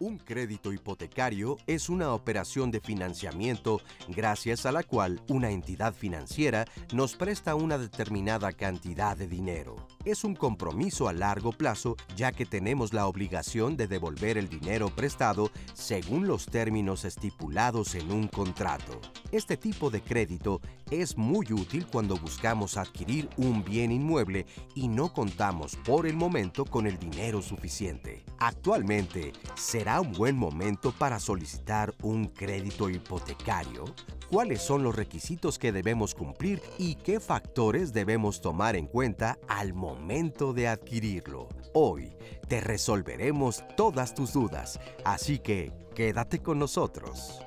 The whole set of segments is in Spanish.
Un crédito hipotecario es una operación de financiamiento gracias a la cual una entidad financiera nos presta una determinada cantidad de dinero. Es un compromiso a largo plazo, ya que tenemos la obligación de devolver el dinero prestado según los términos estipulados en un contrato. Este tipo de crédito es muy útil cuando buscamos adquirir un bien inmueble y no contamos por el momento con el dinero suficiente. Actualmente, ¿será un buen momento para solicitar un crédito hipotecario? ¿Cuáles son los requisitos que debemos cumplir y qué factores debemos tomar en cuenta al momento de adquirirlo? Hoy te resolveremos todas tus dudas, así que quédate con nosotros.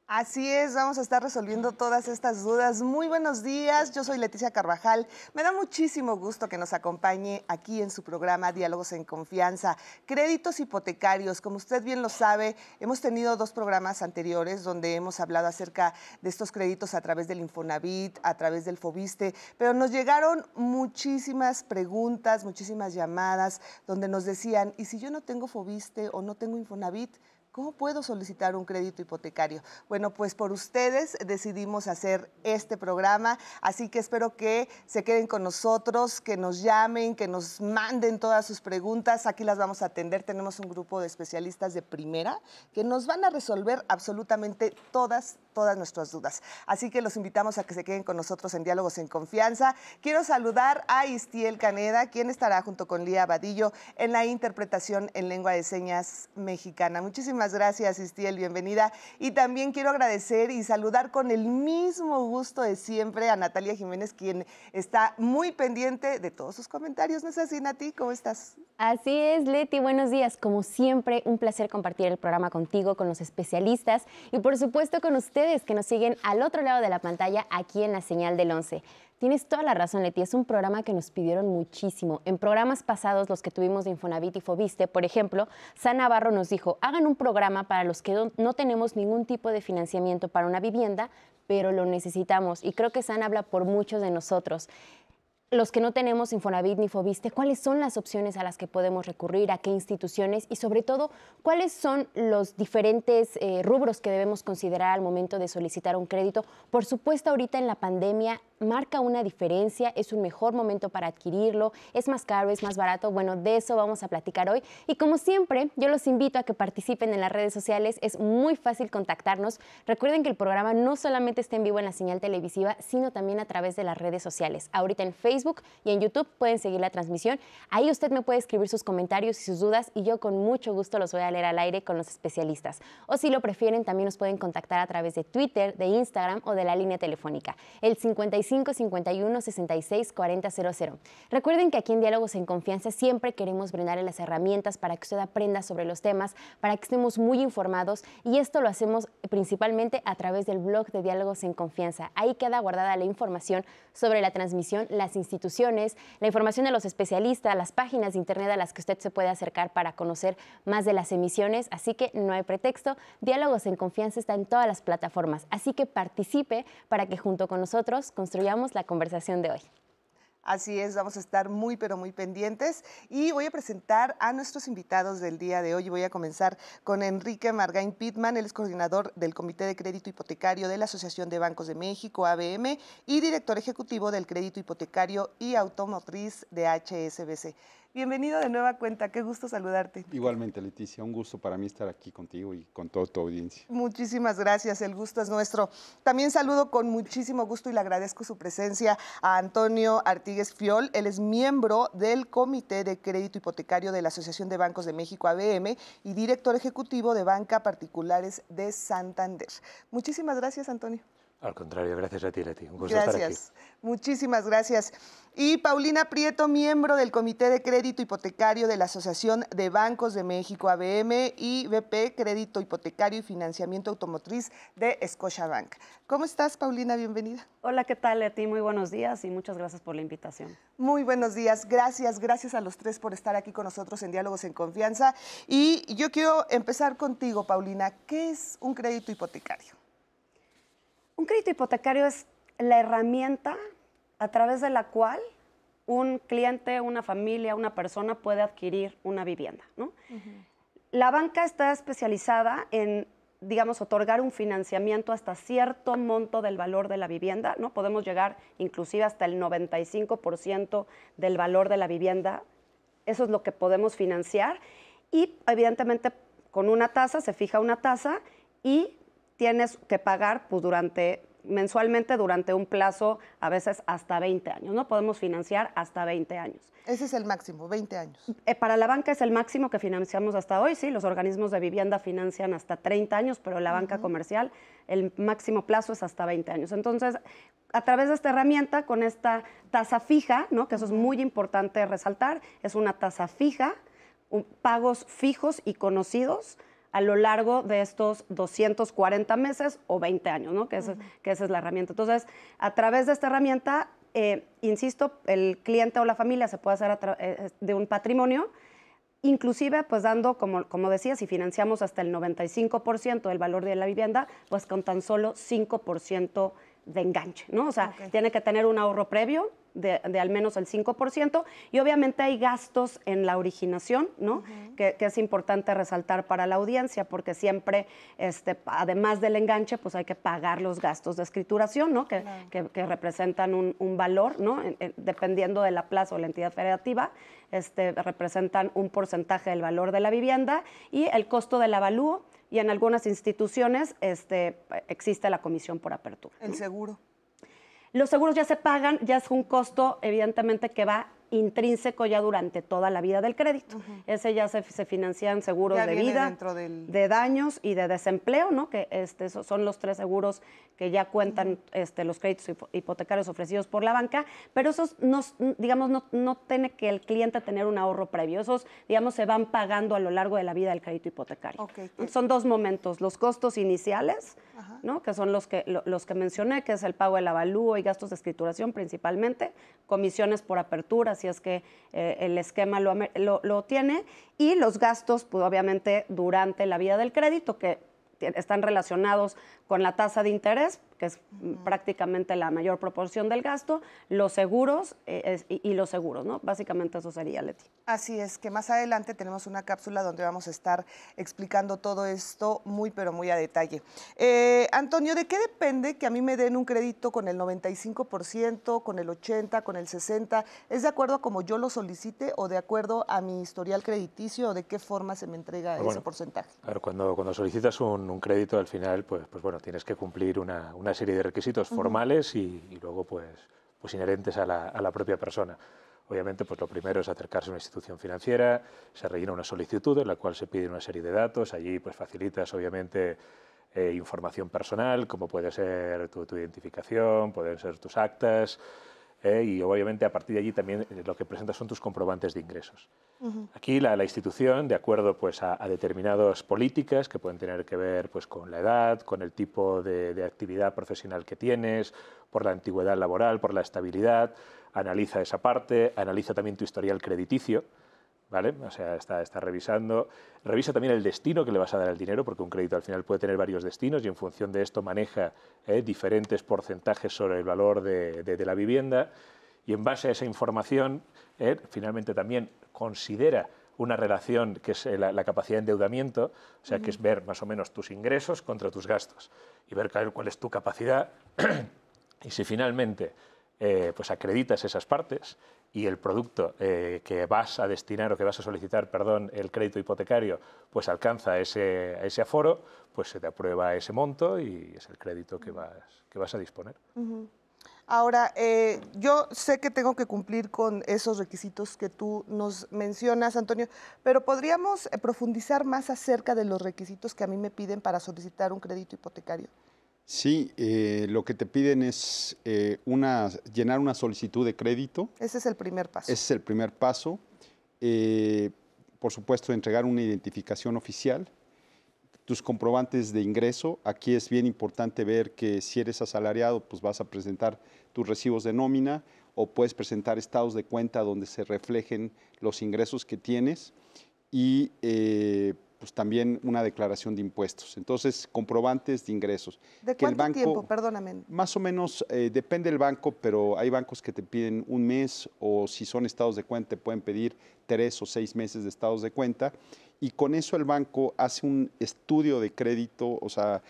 Así es, vamos a estar resolviendo todas estas dudas. Muy buenos días, yo soy Leticia Carvajal. Me da muchísimo gusto que nos acompañe aquí en su programa Diálogos en Confianza. Créditos hipotecarios, como usted bien lo sabe, hemos tenido 2 programas anteriores donde hemos hablado acerca de estos créditos a través del Infonavit, a través del Foviste, pero nos llegaron muchísimas preguntas, muchísimas llamadas donde nos decían, ¿y si yo no tengo Foviste o no tengo Infonavit? ¿Cómo puedo solicitar un crédito hipotecario? Bueno, pues por ustedes decidimos hacer este programa, así que espero que se queden con nosotros, que nos llamen, que nos manden todas sus preguntas. Aquí las vamos a atender. Tenemos un grupo de especialistas de primera que nos van a resolver absolutamente todas nuestras dudas. Así que los invitamos a que se queden con nosotros en Diálogos en Confianza. Quiero saludar a Istiel Caneda, quien estará junto con Lía Vadillo en la interpretación en lengua de señas mexicana. Muchísimas gracias, Istiel, bienvenida. Y también quiero agradecer y saludar con el mismo gusto de siempre a Natalia Jiménez, quien está muy pendiente de todos sus comentarios. ¿No es así, Nati? ¿Cómo estás? Así es, Leti, buenos días. Como siempre, un placer compartir el programa contigo, con los especialistas y por supuesto con ustedes que nos siguen al otro lado de la pantalla aquí en la señal del 11. Tienes toda la razón, Leti, es un programa que nos pidieron muchísimo. En programas pasados, los que tuvimos de Infonavit y Foviste, por ejemplo, San Navarro nos dijo, hagan un programa para los que no tenemos ningún tipo de financiamiento para una vivienda, pero lo necesitamos. Y creo que San habla por muchos de nosotros. Los que no tenemos Infonavit ni Foviste, ¿cuáles son las opciones a las que podemos recurrir? ¿A qué instituciones? Y sobre todo, ¿cuáles son los diferentes rubros que debemos considerar al momento de solicitar un crédito? Por supuesto, ahorita en la pandemia marca una diferencia, es un mejor momento para adquirirlo, es más caro, es más barato. Bueno, de eso vamos a platicar hoy. Y como siempre, yo los invito a que participen en las redes sociales, es muy fácil contactarnos. Recuerden que el programa no solamente está en vivo en la señal televisiva, sino también a través de las redes sociales. Ahorita en Facebook y en YouTube pueden seguir la transmisión. Ahí usted me puede escribir sus comentarios y sus dudas y yo con mucho gusto los voy a leer al aire con los especialistas. O si lo prefieren, también nos pueden contactar a través de Twitter, de Instagram o de la línea telefónica, el 55 51 66 40 00. Recuerden que aquí en Diálogos en Confianza siempre queremos brindarle las herramientas para que usted aprenda sobre los temas, para que estemos muy informados y esto lo hacemos principalmente a través del blog de Diálogos en Confianza. Ahí queda guardada la información sobre la transmisión, las instituciones, la información de los especialistas, las páginas de internet a las que usted se puede acercar para conocer más de las emisiones, así que no hay pretexto. Diálogos en Confianza está en todas las plataformas, así que participe para que junto con nosotros construyamos la conversación de hoy. Así es, vamos a estar muy, pero muy pendientes y voy a presentar a nuestros invitados del día de hoy. Voy a comenzar con Enrique Margain Pitman, él es coordinador del Comité de Crédito Hipotecario de la Asociación de Bancos de México, ABM, y director ejecutivo del Crédito Hipotecario y Automotriz de HSBC. Bienvenido de nueva cuenta, qué gusto saludarte. Igualmente, Leticia, un gusto para mí estar aquí contigo y con toda tu audiencia. Muchísimas gracias, el gusto es nuestro. También saludo con muchísimo gusto y le agradezco su presencia a Antonio Artigues Fiol. Él es miembro del Comité de Crédito Hipotecario de la Asociación de Bancos de México, ABM, y director ejecutivo de Banca Particulares de Santander. Muchísimas gracias, Antonio. Al contrario, gracias a ti, Leti. Un gusto Gracias. estar aquí. Muchísimas gracias. Y Paulina Prieto, miembro del Comité de Crédito Hipotecario de la Asociación de Bancos de México, ABM, y BP, Crédito Hipotecario y Financiamiento Automotriz de Scotiabank. ¿Cómo estás, Paulina? Bienvenida. Hola, ¿qué tal, Leti? Muy buenos días y muchas gracias por la invitación. Muy buenos días. Gracias a los tres por estar aquí con nosotros en Diálogos en Confianza. Y yo quiero empezar contigo, Paulina. ¿Qué es un crédito hipotecario? Un crédito hipotecario es la herramienta a través de la cual un cliente, una familia, una persona puede adquirir una vivienda, ¿no? La banca está especializada en, digamos, otorgar un financiamiento hasta cierto monto del valor de la vivienda, ¿no? Podemos llegar inclusive hasta el 95% del valor de la vivienda. Eso es lo que podemos financiar y evidentemente con una tasa, se fija una tasa y tienes que pagar pues, mensualmente durante un plazo, a veces hasta 20 años, ¿no? Podemos financiar hasta 20 años. Ese es el máximo, 20 años. Para la banca es el máximo que financiamos hasta hoy, sí, los organismos de vivienda financian hasta 30 años, pero la banca comercial, el máximo plazo es hasta 20 años. Entonces, a través de esta herramienta, con esta tasa fija, ¿no? Que eso es muy importante resaltar, es una tasa fija, pagos fijos y conocidos a lo largo de estos 240 meses o 20 años, ¿no? Que esa es la herramienta. Entonces, a través de esta herramienta, insisto, el cliente o la familia se puede hacer de un patrimonio, inclusive pues dando, como decía, si financiamos hasta el 95% del valor de la vivienda, pues con tan solo 5% de enganche, ¿no? O sea, tiene que tener un ahorro previo de al menos el 5%, y obviamente hay gastos en la originación, ¿no? Que es importante resaltar para la audiencia, porque siempre, además del enganche, pues hay que pagar los gastos de escrituración, ¿no? Que representan un valor, ¿no? Dependiendo de la plaza o la entidad federativa, representan un porcentaje del valor de la vivienda y el costo del avalúo, y en algunas instituciones existe la comisión por apertura, ¿no? El seguro. Los seguros ya se pagan, ya es un costo evidentemente que va intrínseco ya durante toda la vida del crédito. Ese ya se financian seguros ya de vida, de daños y de desempleo, ¿no? Que esos son los 3 seguros que ya cuentan los créditos hipotecarios ofrecidos por la banca, pero esos no tiene que el cliente tener un ahorro previo. Esos, digamos, se van pagando a lo largo de la vida del crédito hipotecario. Son 2 momentos, los costos iniciales, ¿no? Que son los que mencioné, que es el pago del avalúo y gastos de escrituración principalmente, comisiones por apertura, si es que el esquema lo tiene, y los gastos, pues obviamente, durante la vida del crédito, que están relacionados con la tasa de interés, que es prácticamente la mayor proporción del gasto, los seguros y los seguros, ¿no? Básicamente eso sería, Leti. Así es, que más adelante tenemos una cápsula donde vamos a estar explicando todo esto muy, pero muy a detalle. Antonio, ¿de qué depende que a mí me den un crédito con el 95%, con el 80%, con el 60%? ¿Es de acuerdo a como yo lo solicite o de acuerdo a mi historial crediticio o de qué forma se me entrega ese porcentaje? Claro, cuando solicitas un crédito, al final, pues bueno, tienes que cumplir una serie de requisitos formales y luego pues inherentes a la propia persona. Obviamente, pues lo primero es acercarse a una institución financiera, se rellena una solicitud en la cual se pide una serie de datos, allí pues facilitas obviamente información personal, como puede ser tu identificación, pueden ser tus actas, y obviamente a partir de allí también lo que presentas son tus comprobantes de ingresos. Aquí la institución, de acuerdo pues, a determinadas políticas que pueden tener que ver pues, con la edad, con el tipo de actividad profesional que tienes, por la antigüedad laboral, por la estabilidad, analiza esa parte, analiza también tu historial crediticio, ¿vale? O sea, está revisando, revisa también el destino que le vas a dar al dinero, porque un crédito al final puede tener varios destinos y en función de esto maneja diferentes porcentajes sobre el valor de la vivienda, y en base a esa información finalmente también considera una relación que es la capacidad de endeudamiento, o sea, que es ver más o menos tus ingresos contra tus gastos y ver cuál es tu capacidad y si finalmente pues acreditas esas partes y el producto que vas a destinar o que vas a solicitar, perdón, el crédito hipotecario, pues alcanza ese aforo, pues se te aprueba ese monto y es el crédito que vas a disponer. Ahora, yo sé que tengo que cumplir con esos requisitos que tú nos mencionas, Antonio, pero ¿podríamos profundizar más acerca de los requisitos que a mí me piden para solicitar un crédito hipotecario? Sí, lo que te piden es llenar una solicitud de crédito. Ese es el primer paso. Ese es el primer paso. Por supuesto, entregar una identificación oficial, tus comprobantes de ingreso. Aquí es bien importante ver que si eres asalariado, pues vas a presentar tus recibos de nómina o puedes presentar estados de cuenta donde se reflejen los ingresos que tienes y pues también una declaración de impuestos. Entonces, comprobantes de ingresos. ¿De cuánto tiempo? Perdóname. Más o menos, depende del banco, pero hay bancos que te piden un mes o si son estados de cuenta te pueden pedir 3 o 6 meses de estados de cuenta. y con eso el banco hace un estudio de crédito, o sea,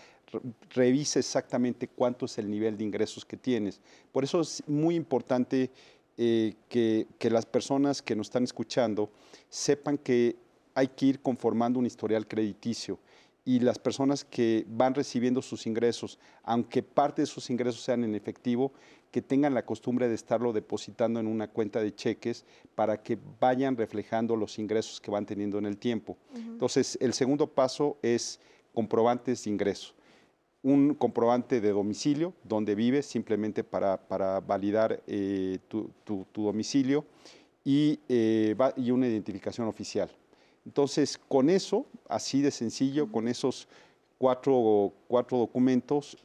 revisa exactamente cuánto es el nivel de ingresos que tienes. Por eso es muy importante que las personas que nos están escuchando sepan que hay que ir conformando un historial crediticio, y las personas que van recibiendo sus ingresos, aunque parte de sus ingresos sean en efectivo, que tengan la costumbre de estarlo depositando en una cuenta de cheques para que vayan reflejando los ingresos que van teniendo en el tiempo. Entonces, el segundo paso es comprobantes de ingreso. Un comprobante de domicilio, donde vives, simplemente para validar tu domicilio, y una identificación oficial. Entonces, con eso, así de sencillo, con esos cuatro documentos,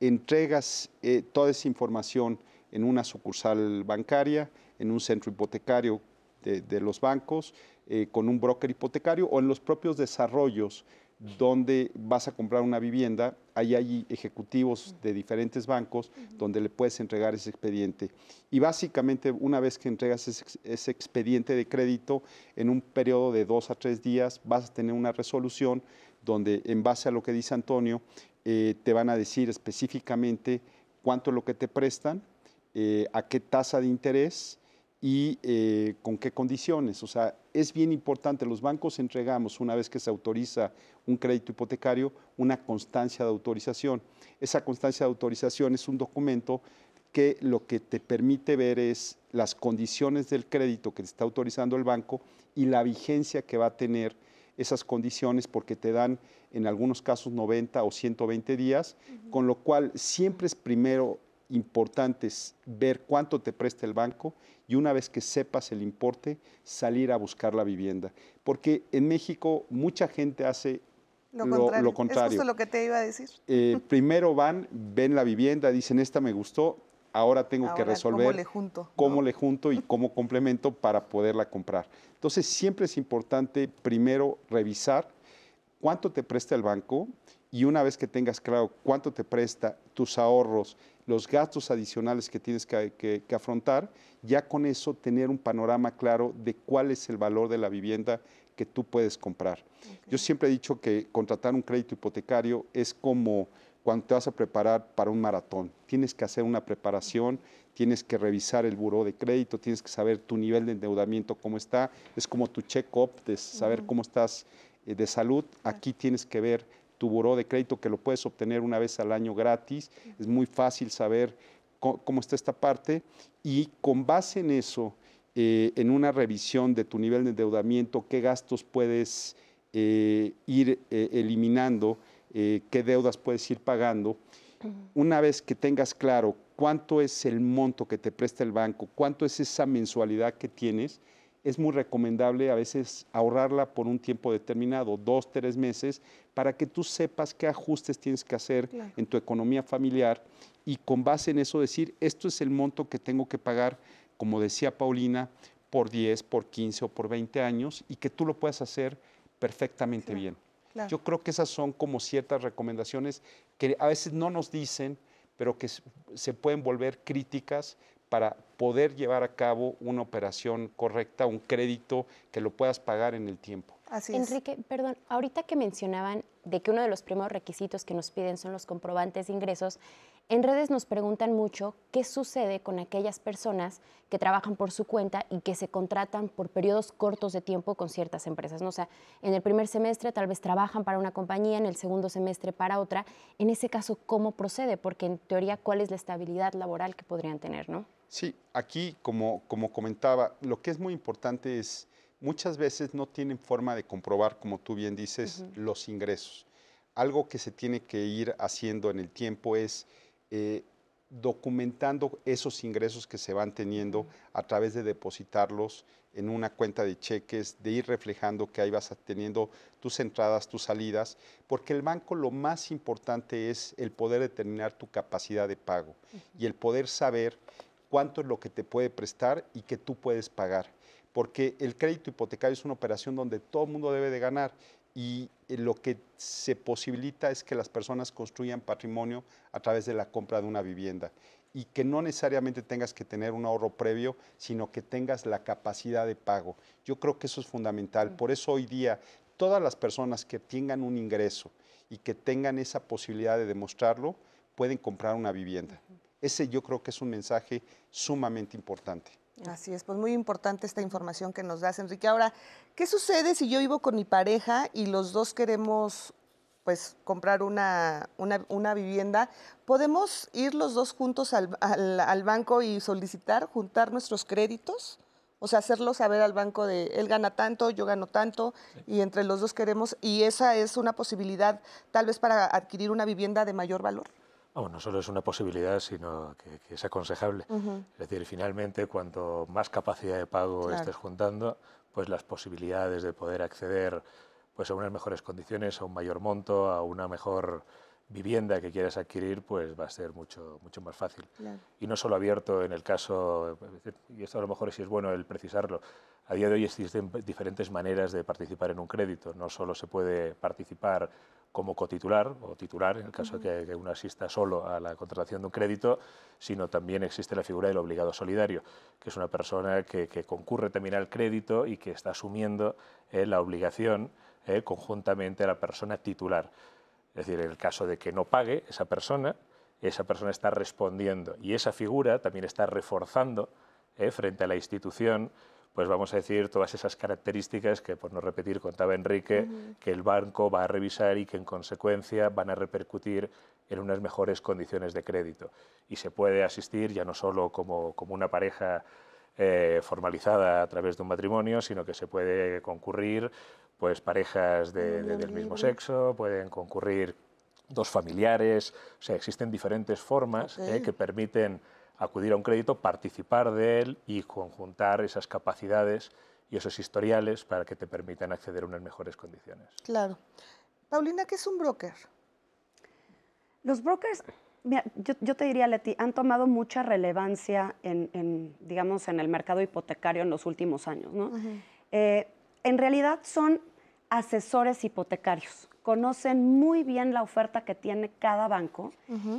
entregas toda esa información en una sucursal bancaria, en un centro hipotecario de los bancos, con un broker hipotecario, o en los propios desarrollos donde vas a comprar una vivienda. Ahí hay ejecutivos de diferentes bancos donde le puedes entregar ese expediente. Y básicamente, una vez que entregas ese expediente de crédito, en un periodo de 2 a 3 días vas a tener una resolución donde, en base a lo que dice Antonio, te van a decir específicamente cuánto es lo que te prestan, a qué tasa de interés y con qué condiciones. O sea, es bien importante. Los bancos entregamos, una vez que se autoriza un crédito hipotecario, una constancia de autorización. Esa constancia de autorización es un documento que lo que te permite ver es las condiciones del crédito que te está autorizando el banco y la vigencia que va a tener esas condiciones, porque te dan en algunos casos 90 o 120 días, con lo cual siempre es primero importante ver cuánto te presta el banco, y una vez que sepas el importe, salir a buscar la vivienda. Porque en México mucha gente hace lo contrario. Es justo lo que te iba a decir. Primero ven la vivienda, dicen, esta me gustó, ahora tengo que resolver cómo le junto y cómo complemento para poderla comprar. Entonces, siempre es importante primero revisar cuánto te presta el banco, y una vez que tengas claro cuánto te presta, tus ahorros, los gastos adicionales que tienes que afrontar, ya con eso tener un panorama claro de cuál es el valor de la vivienda que tú puedes comprar. Yo siempre he dicho que contratar un crédito hipotecario es como cuando te vas a preparar para un maratón. Tienes que hacer una preparación, tienes que revisar el buró de crédito, tienes que saber tu nivel de endeudamiento, cómo está. Es como tu check-up de saber cómo estás de salud. Aquí tienes que ver tu buró de crédito, que lo puedes obtener una vez al año gratis. Es muy fácil saber cómo está esta parte, y con base en eso, en una revisión de tu nivel de endeudamiento, qué gastos puedes ir eliminando, qué deudas puedes ir pagando. Una vez que tengas claro cuánto es el monto que te presta el banco, cuánto es esa mensualidad que tienes, es muy recomendable a veces ahorrarla por un tiempo determinado, 2, 3 meses, para que tú sepas qué ajustes tienes que hacer en tu economía familiar, y con base en eso decir, esto es el monto que tengo que pagar, como decía Paulina, por 10, por 15 o por 20 años, y que tú lo puedas hacer perfectamente bien. Yo creo que esas son como ciertas recomendaciones que a veces no nos dicen, pero que se pueden volver críticas para poder llevar a cabo una operación correcta, un crédito que lo puedas pagar en el tiempo. Así es. Enrique, perdón, ahorita que mencionaban de que uno de los primeros requisitos que nos piden son los comprobantes de ingresos, en redes nos preguntan mucho qué sucede con aquellas personas que trabajan por su cuenta y que se contratan por periodos cortos de tiempo con ciertas empresas, ¿no? O sea, en el primer semestre tal vez trabajan para una compañía, en el segundo semestre para otra. En ese caso, ¿cómo procede? Porque en teoría, ¿cuál es la estabilidad laboral que podrían tener, no? Sí, aquí, como comentaba, lo que es muy importante es, muchas veces no tienen forma de comprobar, como tú bien dices, los ingresos. Algo que se tiene que ir haciendo en el tiempo es documentando esos ingresos que se van teniendo a través de depositarlos en una cuenta de cheques, de ir reflejando que ahí vas teniendo tus entradas, tus salidas, porque el banco lo más importante es el poder determinar tu capacidad de pago y el poder saber cuánto es lo que te puede prestar y que tú puedes pagar. Porque el crédito hipotecario es una operación donde todo el mundo debe de ganar, y lo que se posibilita es que las personas construyan patrimonio a través de la compra de una vivienda, y que no necesariamente tengas que tener un ahorro previo, sino que tengas la capacidad de pago. Yo creo que eso es fundamental. Por eso hoy día todas las personas que tengan un ingreso y que tengan esa posibilidad de demostrarlo, pueden comprar una vivienda. Ese yo creo que es un mensaje sumamente importante. Así es, pues muy importante esta información que nos das, Enrique. Ahora, ¿qué sucede si yo vivo con mi pareja y los dos queremos pues comprar una vivienda? ¿Podemos ir los dos juntos al banco y solicitar, juntar nuestros créditos? O sea, hacerlo saber al banco de él gana tanto, yo gano tanto, y entre los dos queremos, y esa es una posibilidad tal vez para adquirir una vivienda de mayor valor. No solo es una posibilidad, sino que es aconsejable. Es decir, finalmente, cuanto más capacidad de pago estés juntando, pues las posibilidades de poder acceder pues, a unas mejores condiciones, a un mayor monto, a una mejor vivienda que quieras adquirir, pues va a ser mucho más fácil. Y no solo abierto en el caso, y esto a lo mejor sí es bueno el precisarlo, a día de hoy existen diferentes maneras de participar en un crédito. No solo se puede participar como cotitular o titular, en el caso de que uno asista solo a la contratación de un crédito, sino también existe la figura del obligado solidario, que es una persona que concurre también al crédito y que está asumiendo la obligación conjuntamente a la persona titular. Es decir, en el caso de que no pague esa persona está respondiendo y esa figura también está reforzando frente a la institución, pues vamos a decir, todas esas características que, por no repetir, contaba Enrique, que el banco va a revisar y que en consecuencia van a repercutir en unas mejores condiciones de crédito. Y se puede asistir ya no solo como una pareja formalizada a través de un matrimonio, sino que se puede concurrir pues parejas del mismo sexo, pueden concurrir dos familiares, o sea, existen diferentes formas que permiten acudir a un crédito, participar de él y conjuntar esas capacidades y esos historiales para que te permitan acceder a unas mejores condiciones. Claro. Paulina, ¿qué es un broker? Los brokers, mira, yo te diría, Leti, han tomado mucha relevancia digamos, en el mercado hipotecario en los últimos años, ¿no? En realidad son asesores hipotecarios. Conocen muy bien la oferta que tiene cada banco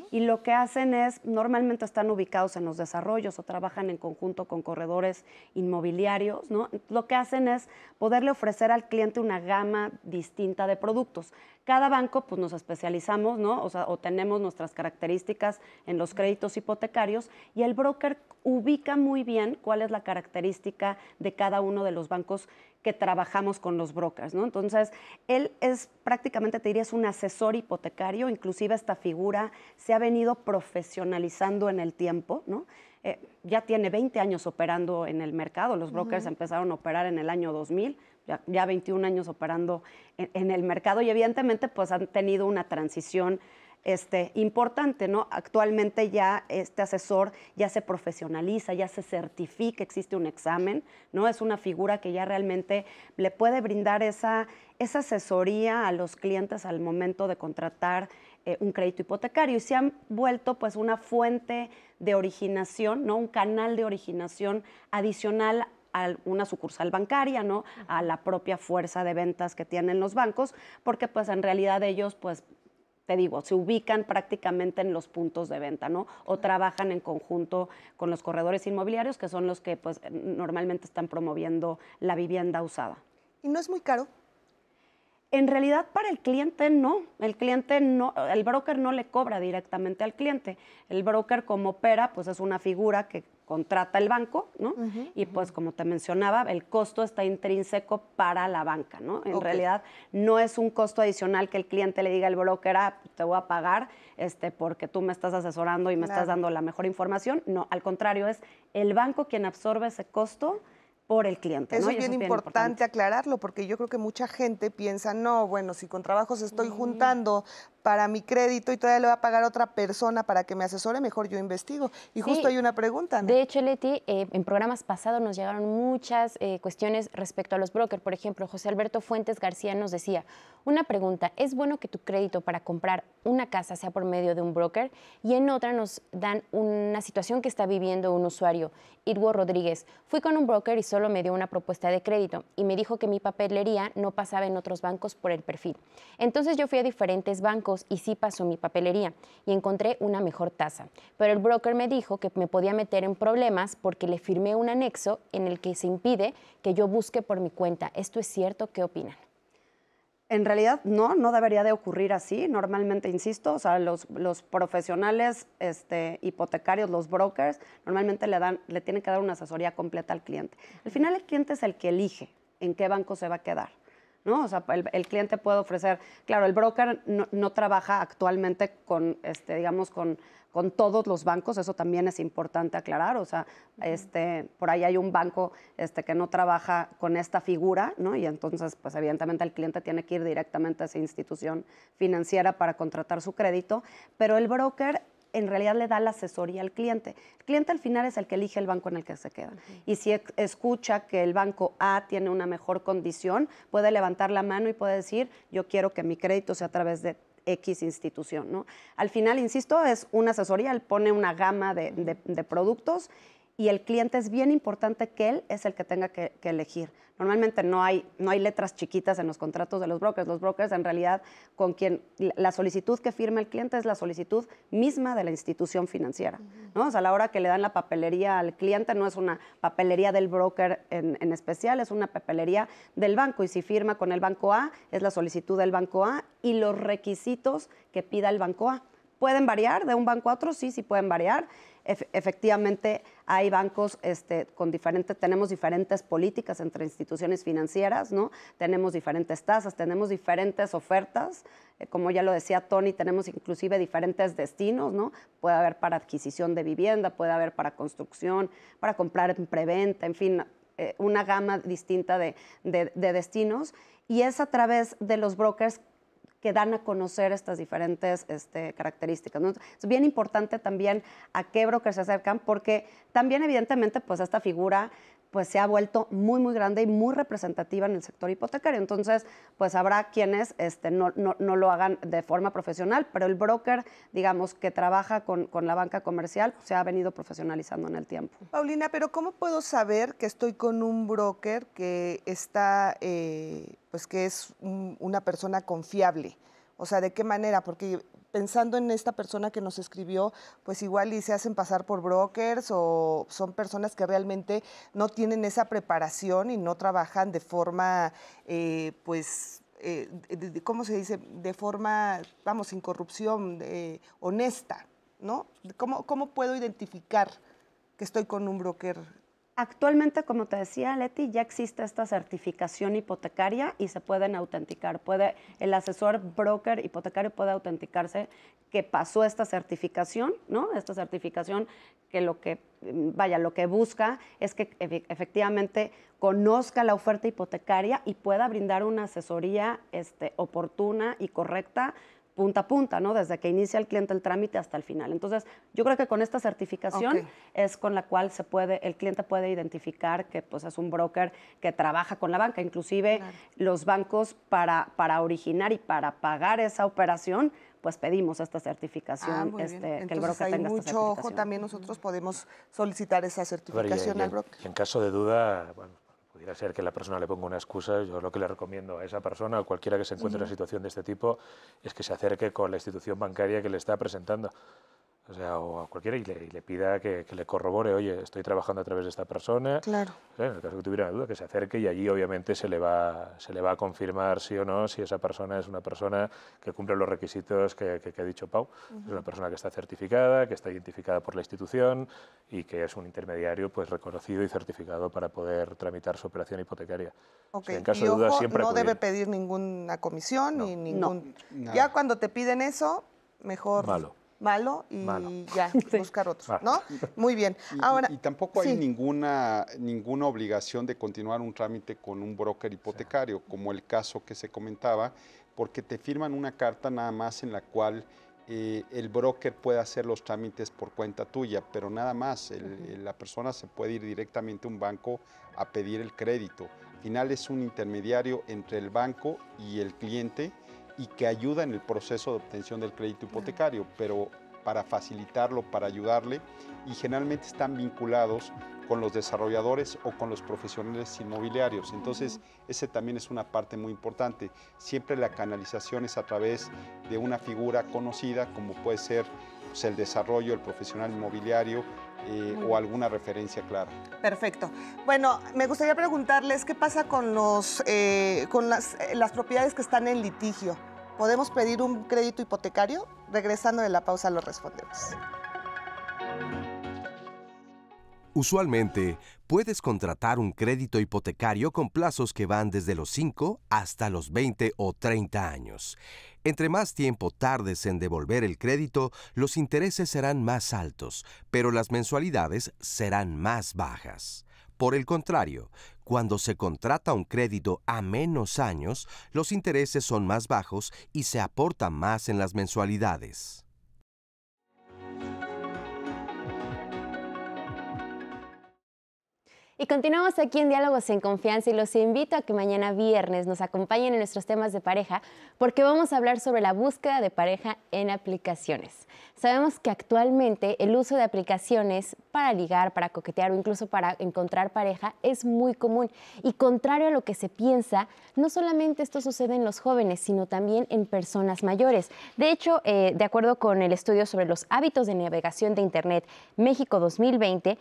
y lo que hacen es, normalmente están ubicados en los desarrollos o trabajan en conjunto con corredores inmobiliarios, ¿no? Lo que hacen es poderle ofrecer al cliente una gama distinta de productos. Cada banco, pues nos especializamos, ¿no? O tenemos nuestras características en los créditos hipotecarios y el broker ubica muy bien cuál es la característica de cada uno de los bancos que trabajamos con los brokers, ¿no? Entonces, él es prácticamente, te diría, es un asesor hipotecario, inclusive esta figura se ha venido profesionalizando en el tiempo, ¿no? Ya tiene 20 años operando en el mercado, los brokers empezaron a operar en el año 2000, ya 21 años operando en el mercado y evidentemente pues han tenido una transición importante, ¿no? Actualmente ya este asesor ya se profesionaliza, ya se certifica, existe un examen, ¿no? Es una figura que ya realmente le puede brindar esa asesoría a los clientes al momento de contratar un crédito hipotecario y se han vuelto pues una fuente de originación, ¿no? Un canal de originación adicional a una sucursal bancaria, ¿no? A la propia fuerza de ventas que tienen los bancos, porque pues en realidad ellos pues te digo, se ubican prácticamente en los puntos de venta, ¿no? O trabajan en conjunto con los corredores inmobiliarios, que son los que pues, normalmente están promoviendo la vivienda usada. ¿Y no es muy caro? En realidad, para el cliente no. El broker no le cobra directamente al cliente. El broker, como opera, pues es una figura que contrata el banco, ¿no? Y pues, como te mencionaba, el costo está intrínseco para la banca, ¿no? En realidad, no es un costo adicional que el cliente le diga al broker, te voy a pagar porque tú me estás asesorando y me estás dando la mejor información. No, al contrario, es el banco quien absorbe ese costo por el cliente. Eso ¿no? es bien importante aclararlo, porque yo creo que mucha gente piensa, no, bueno, si con trabajos estoy juntando para mi crédito y todavía le voy a pagar a otra persona para que me asesore, mejor yo investigo. Y justo hay una pregunta, ¿no? De hecho, Leti, en programas pasados nos llegaron muchas cuestiones respecto a los brokers. Por ejemplo, José Alberto Fuentes García nos decía, una pregunta, ¿es bueno que tu crédito para comprar una casa sea por medio de un broker? Y en otra nos dan una situación que está viviendo un usuario, Irwo Rodríguez. Fui con un broker y solo me dio una propuesta de crédito y me dijo que mi papelería no pasaba en otros bancos por el perfil. Entonces yo fui a diferentes bancos y sí pasó mi papelería y encontré una mejor tasa. Pero el broker me dijo que me podía meter en problemas porque le firmé un anexo en el que se impide que yo busque por mi cuenta. ¿Esto es cierto? ¿Qué opinan? En realidad no debería de ocurrir así. Normalmente, insisto, o sea, los profesionales hipotecarios, los brokers, normalmente le tienen que dar una asesoría completa al cliente. Al final el cliente es el que elige en qué banco se va a quedar, ¿no? O sea, el cliente puede ofrecer, claro, el broker no trabaja actualmente con, digamos, con todos los bancos, eso también es importante aclarar, o sea, por ahí hay un banco que no trabaja con esta figura, ¿no? Y entonces, pues evidentemente el cliente tiene que ir directamente a esa institución financiera para contratar su crédito, pero el broker en realidad le da la asesoría al cliente. El cliente al final es el que elige el banco en el que se queda. Y si escucha que el banco A tiene una mejor condición, puede levantar la mano y puede decir, yo quiero que mi crédito sea a través de X institución, ¿no? Al final, insisto, es una asesoría, él pone una gama de productos y el cliente es bien importante que él es el que tenga que elegir. Normalmente no hay letras chiquitas en los contratos de los brokers. Los brokers, en realidad, con quien la solicitud que firma el cliente es la solicitud misma de la institución financiera, ¿no? O sea, a la hora que le dan la papelería al cliente, no es una papelería del broker en especial, es una papelería del banco. Y si firma con el banco A, es la solicitud del banco A y los requisitos que pida el banco A. ¿Pueden variar de un banco a otro? Sí pueden variar. Efectivamente, hay bancos tenemos diferentes políticas entre instituciones financieras, ¿no? Tenemos diferentes tasas, tenemos diferentes ofertas. Como ya lo decía Tony, tenemos inclusive diferentes destinos, ¿no? Puede haber para adquisición de vivienda, puede haber para construcción, para comprar en preventa, en fin, una gama distinta de destinos. Y es a través de los brokers que dan a conocer estas diferentes características, ¿no? Es bien importante también a qué brokers se acercan, porque también evidentemente pues esta figura pues se ha vuelto muy, muy grande y muy representativa en el sector hipotecario. Entonces, pues habrá quienes no lo hagan de forma profesional, pero el broker, digamos, que trabaja con la banca comercial, se ha venido profesionalizando en el tiempo. Paulina, pero ¿cómo puedo saber que estoy con un broker que está, pues que es una persona confiable? O sea, ¿de qué manera? Porque pensando en esta persona que nos escribió, pues igual y se hacen pasar por brokers o son personas que realmente no tienen esa preparación y no trabajan de forma, ¿cómo se dice? De forma, vamos, sin corrupción, honesta, ¿no? ¿Cómo puedo identificar que estoy con un broker? Actualmente, como te decía, Leti, ya existe esta certificación hipotecaria y se pueden autenticar. El asesor broker hipotecario puede autenticarse que pasó esta certificación, ¿no? Esta certificación que lo que busca es que efectivamente conozca la oferta hipotecaria y pueda brindar una asesoría oportuna y correcta punta a punta, ¿no? Desde que inicia el cliente el trámite hasta el final. Entonces, yo creo que con esta certificación es con la cual el cliente puede identificar que pues, es un broker que trabaja con la banca. Inclusive los bancos para originar y para pagar esa operación, pues pedimos esta certificación, que el broker tenga esta certificación. Mucho ojo, también nosotros podemos solicitar esa certificación al broker. Y en caso de duda, bueno, pudiera ser que la persona le ponga una excusa, yo lo que le recomiendo a esa persona o cualquiera que se encuentre en una situación de este tipo es que se acerque con la institución bancaria que le está presentando. O sea, o a cualquiera y le pida que le corrobore, oye, estoy trabajando a través de esta persona. Claro. En el caso que tuviera una duda, que se acerque y allí obviamente se le va a confirmar sí o no si esa persona es una persona que cumple los requisitos que ha dicho Pau. Es una persona que está certificada, que está identificada por la institución y que es un intermediario pues reconocido y certificado para poder tramitar su operación hipotecaria. Okay. O sea, en caso y de duda, ojo, siempre no acudir. debe pedir ninguna comisión ni ningún... No. Ya cuando te piden eso, mejor... Malo y ya, buscar otro, ¿no? Muy bien. Ahora, y tampoco hay ninguna obligación de continuar un trámite con un broker hipotecario, como el caso que se comentaba, porque te firman una carta nada más en la cual el broker puede hacer los trámites por cuenta tuya, pero nada más, la persona se puede ir directamente a un banco a pedir el crédito. Al final es un intermediario entre el banco y el cliente, y que ayuda en el proceso de obtención del crédito hipotecario, pero para facilitarlo, para ayudarle, y generalmente están vinculados con los desarrolladores o con los profesionales inmobiliarios. Entonces, ese también es una parte muy importante. Siempre la canalización es a través de una figura conocida, como puede ser pues, el desarrollo, el profesional inmobiliario o alguna referencia clara. Perfecto. Bueno, me gustaría preguntarles qué pasa con las propiedades que están en litigio. ¿Podemos pedir un crédito hipotecario? Regresando de la pausa lo respondemos. Usualmente, puedes contratar un crédito hipotecario con plazos que van desde los 5 hasta los 20 o 30 años. Entre más tiempo tardes en devolver el crédito, los intereses serán más altos, pero las mensualidades serán más bajas. Por el contrario, cuando se contrata un crédito a menos años, los intereses son más bajos y se aporta más en las mensualidades. Y continuamos aquí en Diálogos en Confianza y los invito a que mañana viernes nos acompañen en nuestros temas de pareja porque vamos a hablar sobre la búsqueda de pareja en aplicaciones. Sabemos que actualmente el uso de aplicaciones para ligar, para coquetear o incluso para encontrar pareja es muy común y contrario a lo que se piensa, no solamente esto sucede en los jóvenes, sino también en personas mayores. De hecho, de acuerdo con el estudio sobre los hábitos de navegación de Internet México 2020,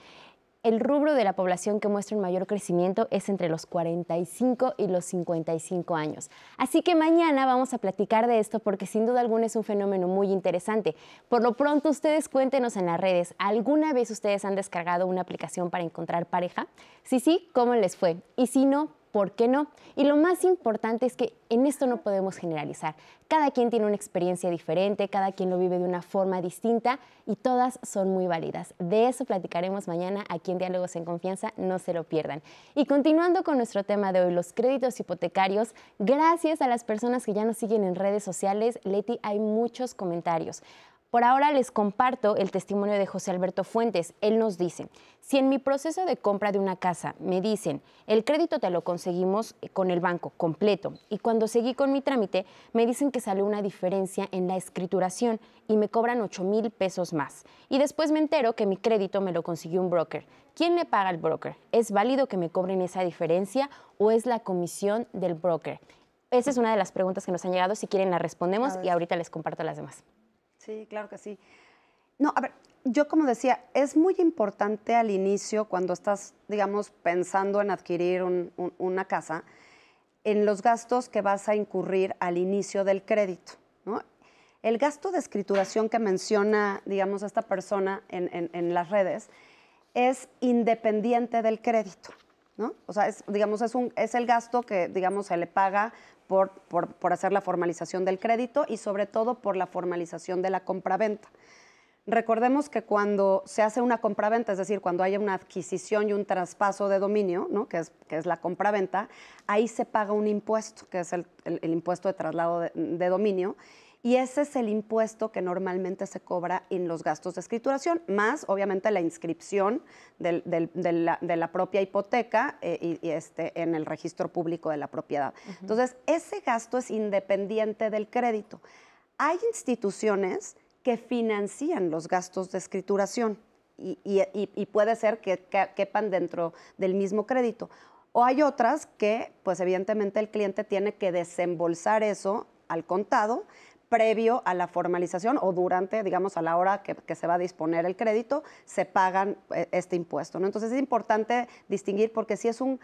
el rubro de la población que muestra un mayor crecimiento es entre los 45 y los 55 años. Así que mañana vamos a platicar de esto porque sin duda alguna es un fenómeno muy interesante. Por lo pronto, ustedes cuéntenos en las redes, ¿alguna vez ustedes han descargado una aplicación para encontrar pareja? Si sí, ¿cómo les fue? Y si no, ¿por qué no? Y lo más importante es que en esto no podemos generalizar. Cada quien tiene una experiencia diferente, cada quien lo vive de una forma distinta y todas son muy válidas. De eso platicaremos mañana aquí en Diálogos en Confianza, no se lo pierdan. Y continuando con nuestro tema de hoy, los créditos hipotecarios, gracias a las personas que ya nos siguen en redes sociales, Leti, hay muchos comentarios. Por ahora les comparto el testimonio de José Alberto Fuentes. Él nos dice, si en mi proceso de compra de una casa me dicen, el crédito te lo conseguimos con el banco completo, y cuando seguí con mi trámite me dicen que salió una diferencia en la escrituración y me cobran 8,000 pesos más. Y después me entero que mi crédito me lo consiguió un broker. ¿Quién le paga al broker? ¿Es válido que me cobren esa diferencia o es la comisión del broker? Esa es una de las preguntas que nos han llegado. Si quieren la respondemos y ahorita les comparto las demás. Sí, claro que sí. No, a ver, yo como decía, es muy importante al inicio, cuando estás, digamos, pensando en adquirir una casa, en los gastos que vas a incurrir al inicio del crédito, ¿no? El gasto de escrituración que menciona, digamos, esta persona en las redes es independiente del crédito, ¿no? O sea, digamos, es el gasto que, digamos, se le paga por hacer la formalización del crédito y sobre todo por la formalización de la compraventa. Recordemos que cuando se hace una compraventa, es decir, cuando haya una adquisición y un traspaso de dominio, ¿no? que es la compraventa, ahí se paga un impuesto, que es el impuesto de traslado de dominio, y ese es el impuesto que normalmente se cobra en los gastos de escrituración, más obviamente la inscripción de la propia hipoteca en el registro público de la propiedad. Entonces, ese gasto es independiente del crédito. Hay instituciones que financian los gastos de escrituración y puede ser que quepan dentro del mismo crédito. O hay otras que, pues evidentemente el cliente tiene que desembolsar eso al contado previo a la formalización o durante, digamos, a la hora que se va a disponer el crédito, se pagan este impuesto, ¿no? Entonces es importante distinguir porque si es un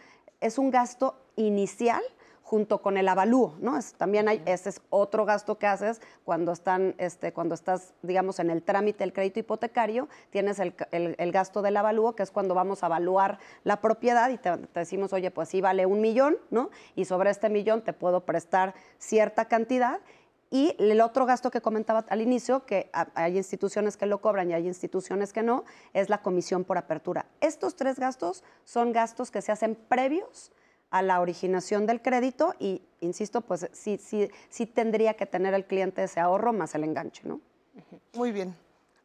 gasto inicial junto con el avalúo, ¿no? Ese es otro gasto que haces cuando estás, digamos, en el trámite del crédito hipotecario, tienes el gasto del avalúo, que es cuando vamos a evaluar la propiedad y te decimos, oye, pues sí vale 1 millón, ¿no? Y sobre este millón te puedo prestar cierta cantidad. Y el otro gasto que comentaba al inicio, que hay instituciones que lo cobran y hay instituciones que no, es la comisión por apertura. Estos 3 gastos son gastos que se hacen previos a la originación del crédito y, insisto, pues sí tendría que tener el cliente ese ahorro más el enganche, ¿no? Muy bien.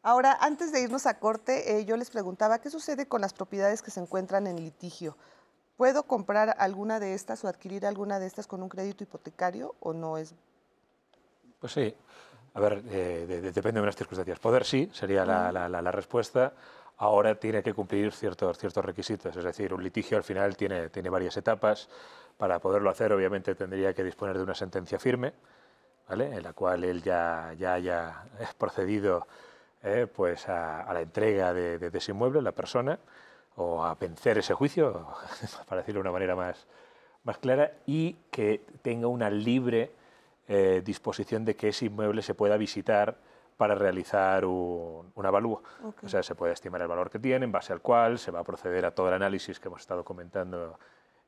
Ahora, antes de irnos a corte, yo les preguntaba, ¿qué sucede con las propiedades que se encuentran en litigio? ¿Puedo comprar alguna de estas o adquirir alguna de estas con un crédito hipotecario o no es? Pues sí, a ver, depende de unas circunstancias. Poder sí, sería la respuesta. Ahora tiene que cumplir ciertos requisitos, es decir, un litigio al final tiene varias etapas. Para poderlo hacer, obviamente, tendría que disponer de una sentencia firme, ¿vale? En la cual él ya haya procedido pues a la entrega de ese inmueble, la persona, o a vencer ese juicio, para decirlo de una manera más clara, y que tenga una libre disposición de que ese inmueble se pueda visitar para realizar un avalúo. Ok. O sea, se puede estimar el valor que tiene, en base al cual se va a proceder a todo el análisis que hemos estado comentando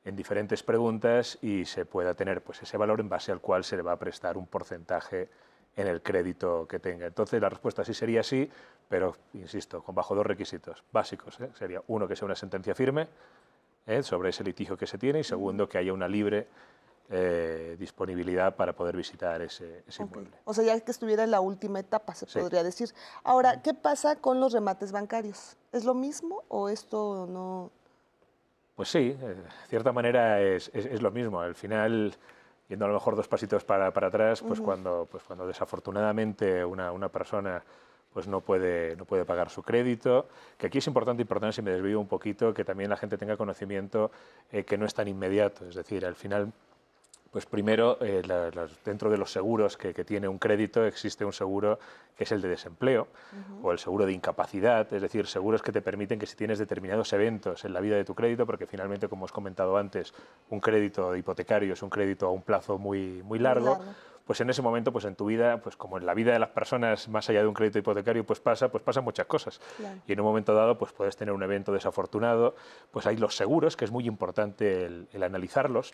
en diferentes preguntas y se pueda tener pues, ese valor en base al cual se le va a prestar un porcentaje en el crédito que tenga. Entonces, la respuesta sí sería sí, pero, insisto, bajo dos requisitos básicos. Sería, uno, que sea una sentencia firme sobre ese litigio que se tiene, y segundo, que haya una libre disponibilidad para poder visitar ese inmueble. O sea, ya que estuviera en la última etapa, se Sí. podría decir. Ahora, ¿qué pasa con los remates bancarios? ¿Es lo mismo o esto no? Pues sí, de cierta manera es lo mismo. Al final, yendo a lo mejor dos pasitos para atrás, pues, cuando desafortunadamente una persona pues no puede pagar su crédito, que aquí es importante, si me desvío un poquito, que también la gente tenga conocimiento que no es tan inmediato. Es decir, al final, pues primero, dentro de los seguros que tiene un crédito, existe un seguro que es el de desempleo o el seguro de incapacidad, es decir, seguros que te permiten que si tienes determinados eventos en la vida de tu crédito, porque finalmente, como os he comentado antes, un crédito hipotecario es un crédito a un plazo muy largo, pues en ese momento, pues en tu vida, pues como en la vida de las personas, más allá de un crédito hipotecario, pues pasan muchas cosas. Claro. Y en un momento dado, pues puedes tener un evento desafortunado, pues hay los seguros, que es muy importante el analizarlos,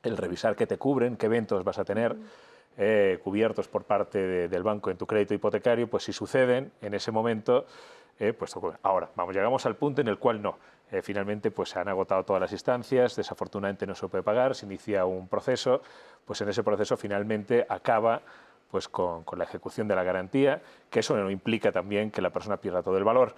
el revisar qué te cubren, qué eventos vas a tener cubiertos por parte del banco en tu crédito hipotecario, pues si suceden en ese momento, pues ahora, llegamos al punto en el cual no. Finalmente, pues se han agotado todas las instancias, desafortunadamente no se puede pagar, se inicia un proceso, pues en ese proceso finalmente acaba pues con la ejecución de la garantía, que eso no implica también que la persona pierda todo el valor.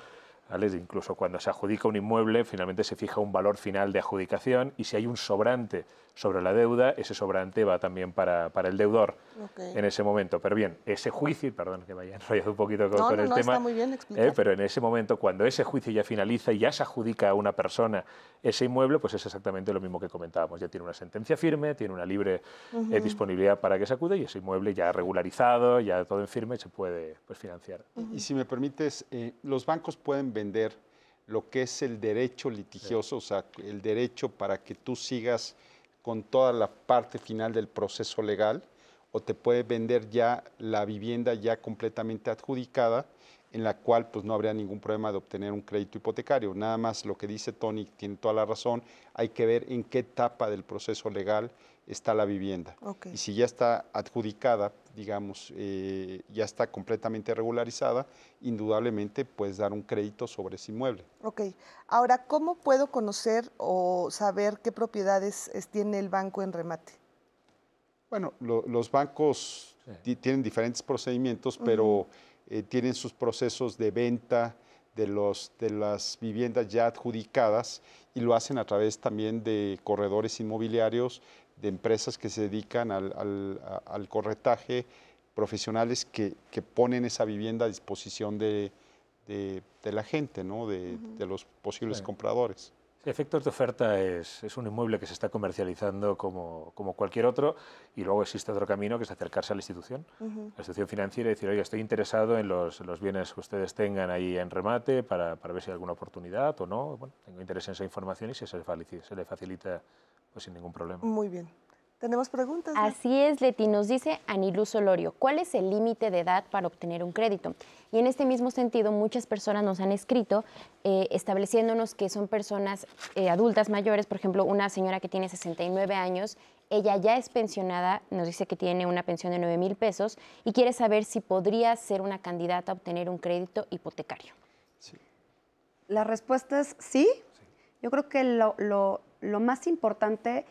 ¿Vale? Incluso cuando se adjudica un inmueble, finalmente se fija un valor final de adjudicación, y si hay un sobrante sobre la deuda, ese sobrante va también para el deudor en ese momento. Pero bien, ese juicio, perdón que me haya enrollado un poquito con el tema, está muy bien explicado. pero en ese momento, cuando ese juicio ya finaliza y ya se adjudica a una persona ese inmueble, pues es exactamente lo mismo que comentábamos. Ya tiene una sentencia firme, tiene una libre disponibilidad para que se acude, y ese inmueble ya regularizado, ya todo en firme, se puede pues, financiar. Y si me permites, los bancos pueden vender lo que es el derecho litigioso, o sea, el derecho para que tú sigas con toda la parte final del proceso legal, o te puede vender ya la vivienda ya completamente adjudicada, en la cual pues no habría ningún problema de obtener un crédito hipotecario. Nada más lo que dice Tony tiene toda la razón, hay que ver en qué etapa del proceso legal está la vivienda. Y si ya está adjudicada, digamos, ya está completamente regularizada, indudablemente puedes dar un crédito sobre ese inmueble. Ok. Ahora, ¿cómo puedo conocer o saber qué propiedades tiene el banco en remate? Bueno, los bancos tienen diferentes procedimientos, pero tienen sus procesos de venta de las viviendas ya adjudicadas, y lo hacen a través también de corredores inmobiliarios, de empresas que se dedican al corretaje, profesionales que ponen esa vivienda a disposición de la gente, ¿no? de los posibles compradores. Efectos de oferta es un inmueble que se está comercializando como cualquier otro, y luego existe otro camino, que es acercarse a la institución, la institución financiera, y decir, oye, estoy interesado en los bienes que ustedes tengan ahí en remate para ver si hay alguna oportunidad o no. Bueno, tengo interés en esa información, y se le facilita pues, sin ningún problema. Muy bien. ¿Tenemos preguntas? Así es, Leti. Nos dice Anilú Solorio, ¿cuál es el límite de edad para obtener un crédito? Y en este mismo sentido, muchas personas nos han escrito estableciéndonos que son personas adultas mayores. Por ejemplo, una señora que tiene 69 años, ella ya es pensionada, nos dice que tiene una pensión de 9,000 pesos y quiere saber si podría ser una candidata a obtener un crédito hipotecario. Sí. La respuesta es sí. Yo creo que lo más importante,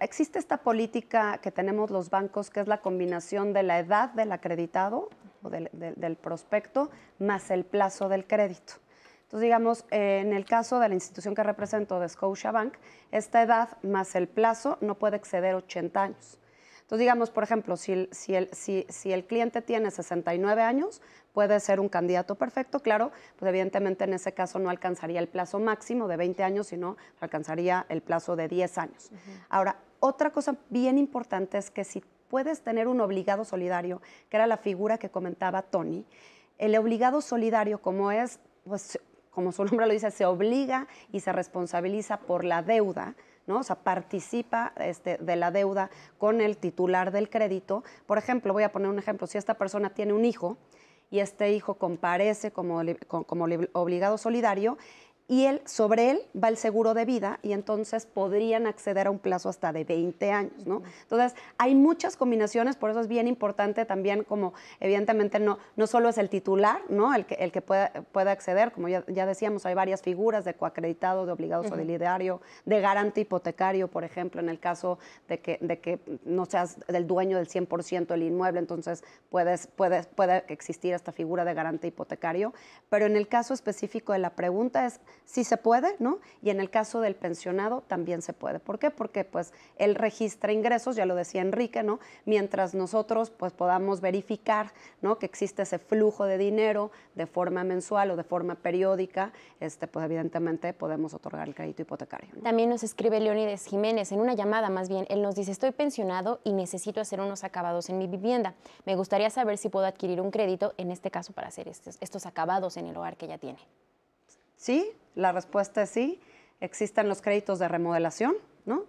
existe esta política que tenemos los bancos, que es la combinación de la edad del acreditado o del prospecto más el plazo del crédito. Entonces, digamos, en el caso de la institución que represento, de Scotiabank, esta edad más el plazo no puede exceder 80 años. Entonces, digamos, por ejemplo, si el cliente tiene 69 años, puede ser un candidato perfecto, claro, pues evidentemente en ese caso no alcanzaría el plazo máximo de 20 años, sino alcanzaría el plazo de 10 años. Ahora, otra cosa bien importante es que si puedes tener un obligado solidario, que era la figura que comentaba Tony, El obligado solidario, como es, pues, como su nombre lo dice, se obliga y se responsabiliza por la deuda, ¿no? O sea, participa de la deuda con el titular del crédito. Por ejemplo, voy a poner un ejemplo, si esta persona tiene un hijo y este hijo comparece como obligado solidario, y sobre él va el seguro de vida y entonces podrían acceder a un plazo hasta de 20 años, ¿no? Entonces, hay muchas combinaciones, por eso es bien importante también, como evidentemente no solo es el titular, ¿no? El que puede acceder, como ya decíamos, hay varias figuras de coacreditado, de obligado solidario, de garante hipotecario, por ejemplo, en el caso de que no seas del dueño del 100% del inmueble, entonces puede existir esta figura de garante hipotecario, pero en el caso específico de la pregunta es sí se puede, ¿no? Y en el caso del pensionado también se puede. ¿Por qué? Porque pues él registra ingresos, ya lo decía Enrique, ¿no? Mientras nosotros pues podamos verificar, ¿no? Que existe ese flujo de dinero de forma mensual o de forma periódica, pues evidentemente podemos otorgar el crédito hipotecario, ¿no? También nos escribe Leónides Jiménez, en una llamada más bien, él nos dice, estoy pensionado y necesito hacer unos acabados en mi vivienda. Me gustaría saber si puedo adquirir un crédito, en este caso para hacer estos acabados en el hogar que ya tiene. Sí, la respuesta es sí. Existen los créditos de remodelación, ¿no?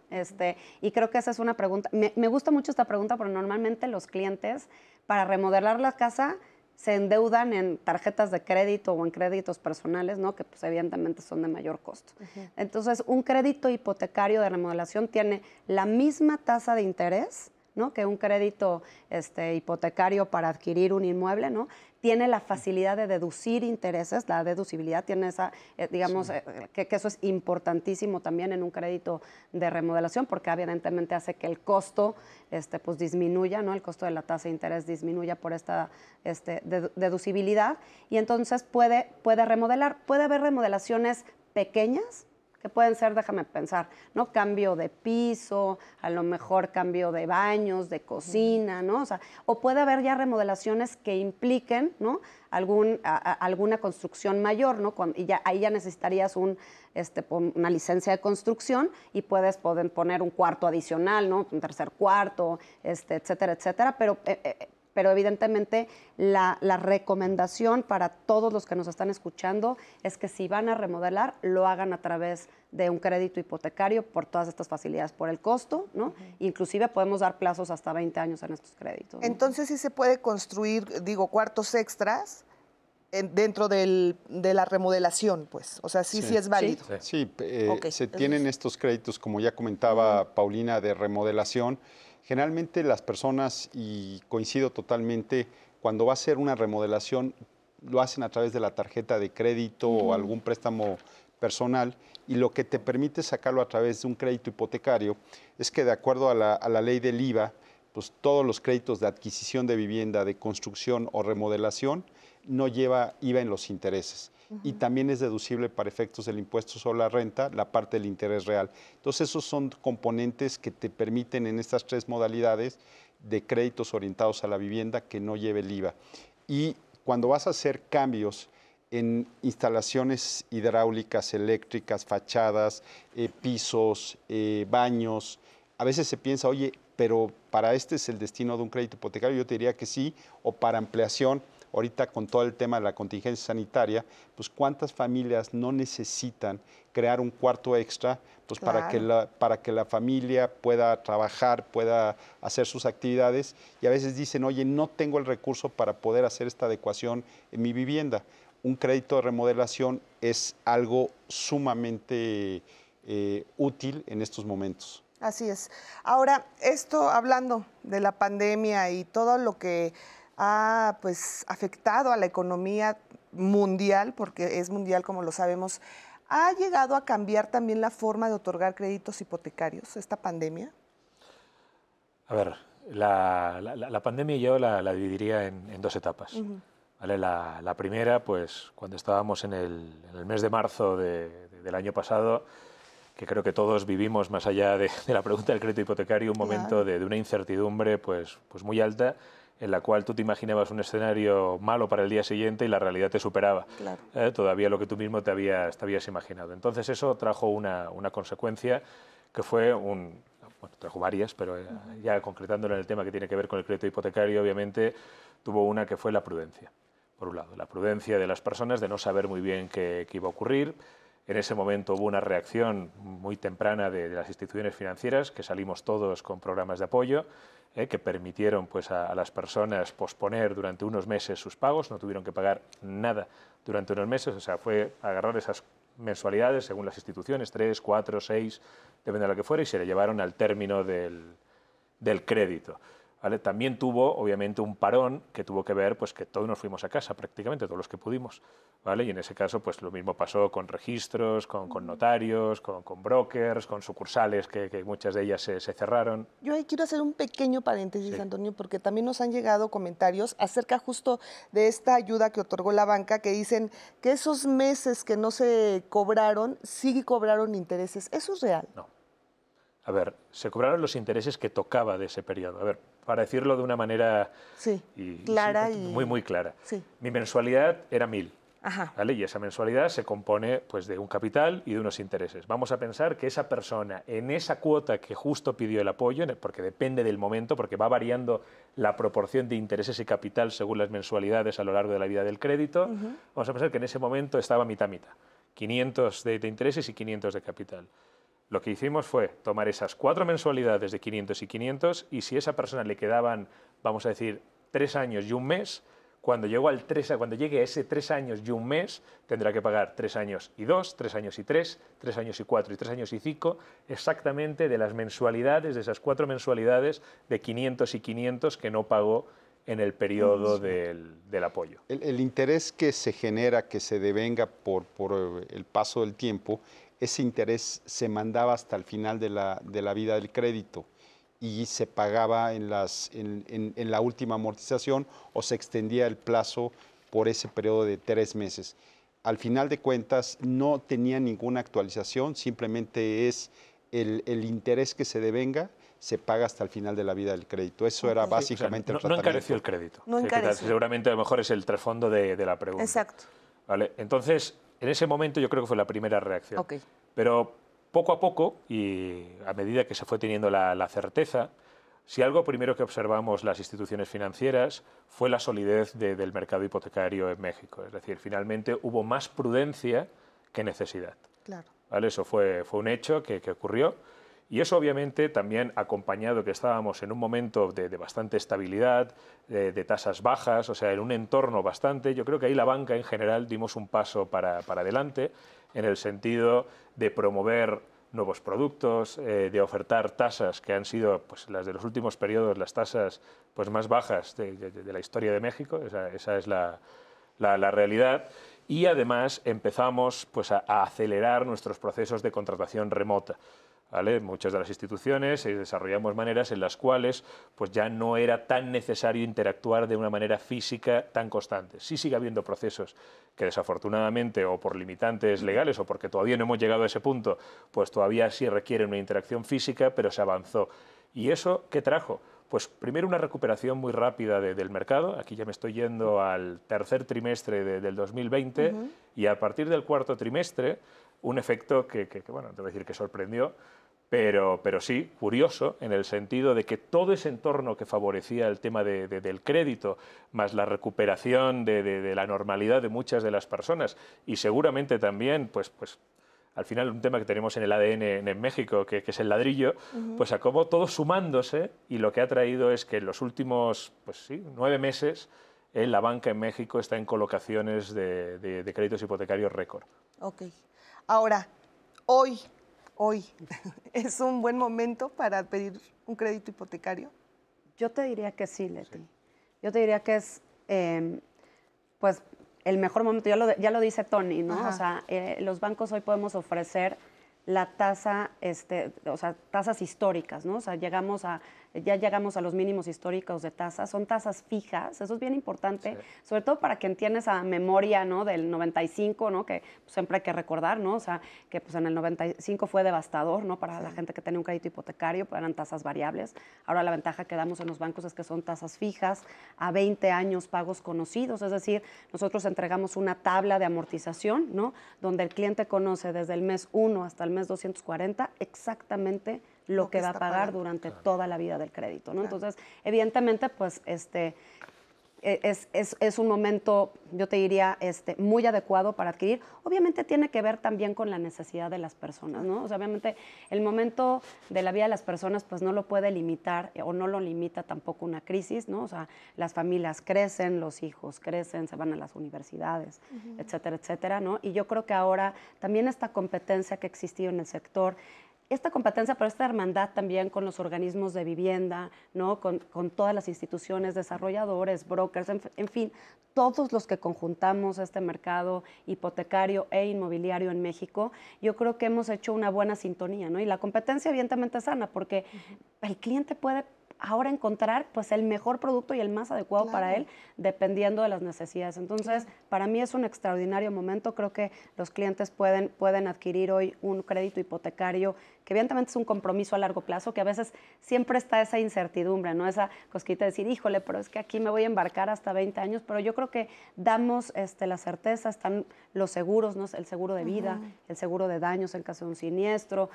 Y creo que esa es una pregunta. Me gusta mucho esta pregunta porque normalmente los clientes para remodelar la casa se endeudan en tarjetas de crédito o en créditos personales, ¿no? Que pues evidentemente son de mayor costo. Entonces, un crédito hipotecario de remodelación tiene la misma tasa de interés, ¿no? Que un crédito hipotecario para adquirir un inmueble, ¿no? Tiene la facilidad de deducir intereses, la deducibilidad tiene esa, digamos, que eso es importantísimo también en un crédito de remodelación, porque evidentemente hace que el costo pues disminuya, ¿no? El costo de la tasa de interés disminuya por esta deducibilidad, y entonces puede remodelar. Puede haber remodelaciones pequeñas, que pueden ser, déjame pensar, ¿no? Cambio de piso, a lo mejor cambio de baños, de cocina, ¿no? O puede haber ya remodelaciones que impliquen, ¿no? Alguna construcción mayor, ¿no? Y ahí ya necesitarías una licencia de construcción y pueden poner un cuarto adicional, ¿no? Un tercer cuarto, etcétera, etcétera, pero evidentemente la recomendación para todos los que nos están escuchando es que si van a remodelar, lo hagan a través de un crédito hipotecario por todas estas facilidades, por el costo, ¿no? Inclusive podemos dar plazos hasta 20 años en estos créditos, ¿no? Entonces sí se puede construir, cuartos extras dentro de la remodelación, pues. O sea, sí es válido. Sí, se tienen estos créditos, como ya comentaba Paulina, de remodelación. Generalmente las personas, y coincido totalmente, cuando va a hacer una remodelación, lo hacen a través de la tarjeta de crédito o algún préstamo personal, y lo que te permite sacarlo a través de un crédito hipotecario es que, de acuerdo a la ley del IVA, pues todos los créditos de adquisición de vivienda, de construcción o remodelación no lleva IVA en los intereses. Y también es deducible para efectos del impuesto sobre la renta la parte del interés real. Entonces, esos son componentes que te permiten en estas tres modalidades de créditos orientados a la vivienda que no lleve el IVA. Y cuando vas a hacer cambios en instalaciones hidráulicas, eléctricas, fachadas, pisos, baños, a veces se piensa, oye, pero para este es el destino de un crédito hipotecario. Yo te diría que sí, o para ampliación. Ahorita con todo el tema de la contingencia sanitaria, pues cuántas familias no necesitan crear un cuarto extra, pues claro, para que la familia pueda trabajar, pueda hacer sus actividades, y a veces dicen, oye, no tengo el recurso para poder hacer esta adecuación en mi vivienda. Un crédito de remodelación es algo sumamente útil en estos momentos. Así es. Ahora, esto hablando de la pandemia y todo lo que ha pues afectado a la economía mundial, porque es mundial como lo sabemos, ¿ha llegado a cambiar también la forma de otorgar créditos hipotecarios esta pandemia? A ver, la pandemia yo la dividiría en dos etapas. ¿Vale? La primera, pues cuando estábamos en el mes de marzo del año pasado, que creo que todos vivimos, más allá de la pregunta del crédito hipotecario, un momento de una incertidumbre pues muy alta, en la cual tú te imaginabas un escenario malo para el día siguiente y la realidad te superaba. Claro. Todavía lo que tú mismo te habías imaginado. Entonces eso trajo una consecuencia que fue bueno, trajo varias, pero ya concretándolo en el tema que tiene que ver con el crédito hipotecario, obviamente tuvo una que fue la prudencia. por un lado. La prudencia de las personas de no saber muy bien qué iba a ocurrir. En ese momento hubo una reacción muy temprana de las instituciones financieras, que salimos todos con programas de apoyo, que permitieron pues, a las personas posponer durante unos meses sus pagos, no tuvieron que pagar nada durante unos meses, o sea, fue agarrar esas mensualidades según las instituciones, 3, 4, 6, depende de lo que fuera, y se le llevaron al término del crédito. ¿Vale? También tuvo, obviamente, un parón que tuvo que ver, pues que todos nos fuimos a casa, prácticamente, todos los que pudimos. ¿Vale? Y en ese caso, pues lo mismo pasó con registros, con notarios, con brokers, con sucursales, que muchas de ellas se cerraron. Yo ahí quiero hacer un pequeño paréntesis, Sí. Antonio, porque también nos han llegado comentarios acerca justo de esta ayuda que otorgó la banca, que dicen que esos meses que no se cobraron, sí cobraron intereses. ¿Eso es real? No. A ver, se cobraron los intereses que tocaba de ese periodo. A ver, para decirlo de una manera Sí, clara y... muy, muy clara. Sí. Mi mensualidad era 1.000. Ajá. ¿Vale? Y esa mensualidad se compone pues, de un capital y de unos intereses. Vamos a pensar que esa persona, en esa cuota que justo pidió el apoyo, porque depende del momento, porque va variando la proporción de intereses y capital según las mensualidades a lo largo de la vida del crédito, vamos a pensar que en ese momento estaba mitad-mitad. 500 de intereses y 500 de capital. Lo que hicimos fue tomar esas 4 mensualidades de 500 y 500 y si a esa persona le quedaban, vamos a decir, 3 años y un mes, cuando llegue a ese 3 años y un mes, tendrá que pagar 3 años y 2, 3 años y 3, 3 años y 4 y 3 años y 5, exactamente de las mensualidades, de esas 4 mensualidades de 500 y 500 que no pagó en el periodo del apoyo. El interés que se genera, que se devenga por el paso del tiempo, ese interés se mandaba hasta el final de la vida del crédito y se pagaba en la última amortización o se extendía el plazo por ese periodo de 3 meses. Al final de cuentas no tenía ninguna actualización, simplemente es el interés que se devenga, se paga hasta el final de la vida del crédito. Eso era básicamente no, el tratamiento. No encareció el crédito. No encareció. Seguramente a lo mejor es el trasfondo de la pregunta. Exacto. ¿Vale? Entonces, en ese momento yo creo que fue la primera reacción. Ok. Pero poco a poco, y a medida que se fue teniendo la certeza, si algo primero que observamos las instituciones financieras fue la solidez del mercado hipotecario en México. Es decir, finalmente hubo más prudencia que necesidad. Claro. ¿Vale? Eso fue un hecho que ocurrió. Y eso obviamente también acompañado que estábamos en un momento de bastante estabilidad, de tasas bajas, o sea, en un entorno bastante, yo creo que ahí la banca en general dimos un paso para adelante en el sentido de promover nuevos productos, de ofertar tasas que han sido pues, las de los últimos periodos, las tasas pues, más bajas de la historia de México, esa es la realidad. Y además empezamos pues, a acelerar nuestros procesos de contratación remota. ¿Vale? Muchas de las instituciones desarrollamos maneras en las cuales pues ya no era tan necesario interactuar de una manera física tan constante. Sí sigue habiendo procesos que desafortunadamente o por limitantes legales o porque todavía no hemos llegado a ese punto, pues todavía sí requieren una interacción física, pero se avanzó. ¿Y eso qué trajo? Pues primero una recuperación muy rápida del mercado, aquí ya me estoy yendo al tercer trimestre del 2020 y a partir del cuarto trimestre un efecto que bueno, debo decir que sorprendió, pero sí, curioso, en el sentido de que todo ese entorno que favorecía el tema del crédito, más la recuperación de la normalidad de muchas de las personas y seguramente también, pues al final un tema que tenemos en el ADN en México, que es el ladrillo, pues acabó todo sumándose y lo que ha traído es que en los últimos 9 meses la banca en México está en colocaciones de créditos hipotecarios récord. Ok. Ahora, hoy, ¿es un buen momento para pedir un crédito hipotecario? Yo te diría que sí, Leti. Sí. Yo te diría que es, pues, el mejor momento. Ya lo dice Tony, ¿no? Ajá. O sea, los bancos hoy podemos ofrecer la tasa, o sea, tasas históricas, ¿no? O sea, ya llegamos a los mínimos históricos de tasas, son tasas fijas, eso es bien importante, sí. Sobre todo para quien tiene esa memoria, ¿no? Del 95, ¿no? Que pues, siempre hay que recordar, ¿no? O sea, que pues en el 95 fue devastador, ¿no? Para la gente que tenía un crédito hipotecario, pues eran tasas variables. Ahora la ventaja que damos en los bancos es que son tasas fijas, a 20 años pagos conocidos, es decir, nosotros entregamos una tabla de amortización, ¿no? Donde el cliente conoce desde el mes 1 hasta el mes 240 exactamente lo que va a pagar durante toda la vida del crédito, ¿no? Entonces, evidentemente, pues, es un momento, yo te diría, muy adecuado para adquirir. Obviamente tiene que ver también con la necesidad de las personas, ¿no? O sea, obviamente el momento de la vida de las personas pues no lo puede limitar o no lo limita tampoco una crisis, ¿no? O sea, las familias crecen, los hijos crecen, se van a las universidades, etcétera, etcétera, ¿no? Y yo creo que ahora también esta competencia que ha existido en el sector, esta competencia, pero esta hermandad también con los organismos de vivienda, ¿no? Con todas las instituciones, desarrolladores, brokers, en fin, todos los que conjuntamos este mercado hipotecario e inmobiliario en México, yo creo que hemos hecho una buena sintonía, ¿no? Y la competencia evidentemente es sana, porque el cliente puede ahora encontrar pues el mejor producto y el más adecuado para él, dependiendo de las necesidades. Entonces, para mí es un extraordinario momento. Creo que los clientes pueden adquirir hoy un crédito hipotecario que evidentemente es un compromiso a largo plazo, que a veces siempre está esa incertidumbre, ¿no? Esa cosquita de decir, híjole, pero es que aquí me voy a embarcar hasta 20 años, pero yo creo que damos la certeza, están los seguros, ¿no? El seguro de vida, el seguro de daños en caso de un siniestro,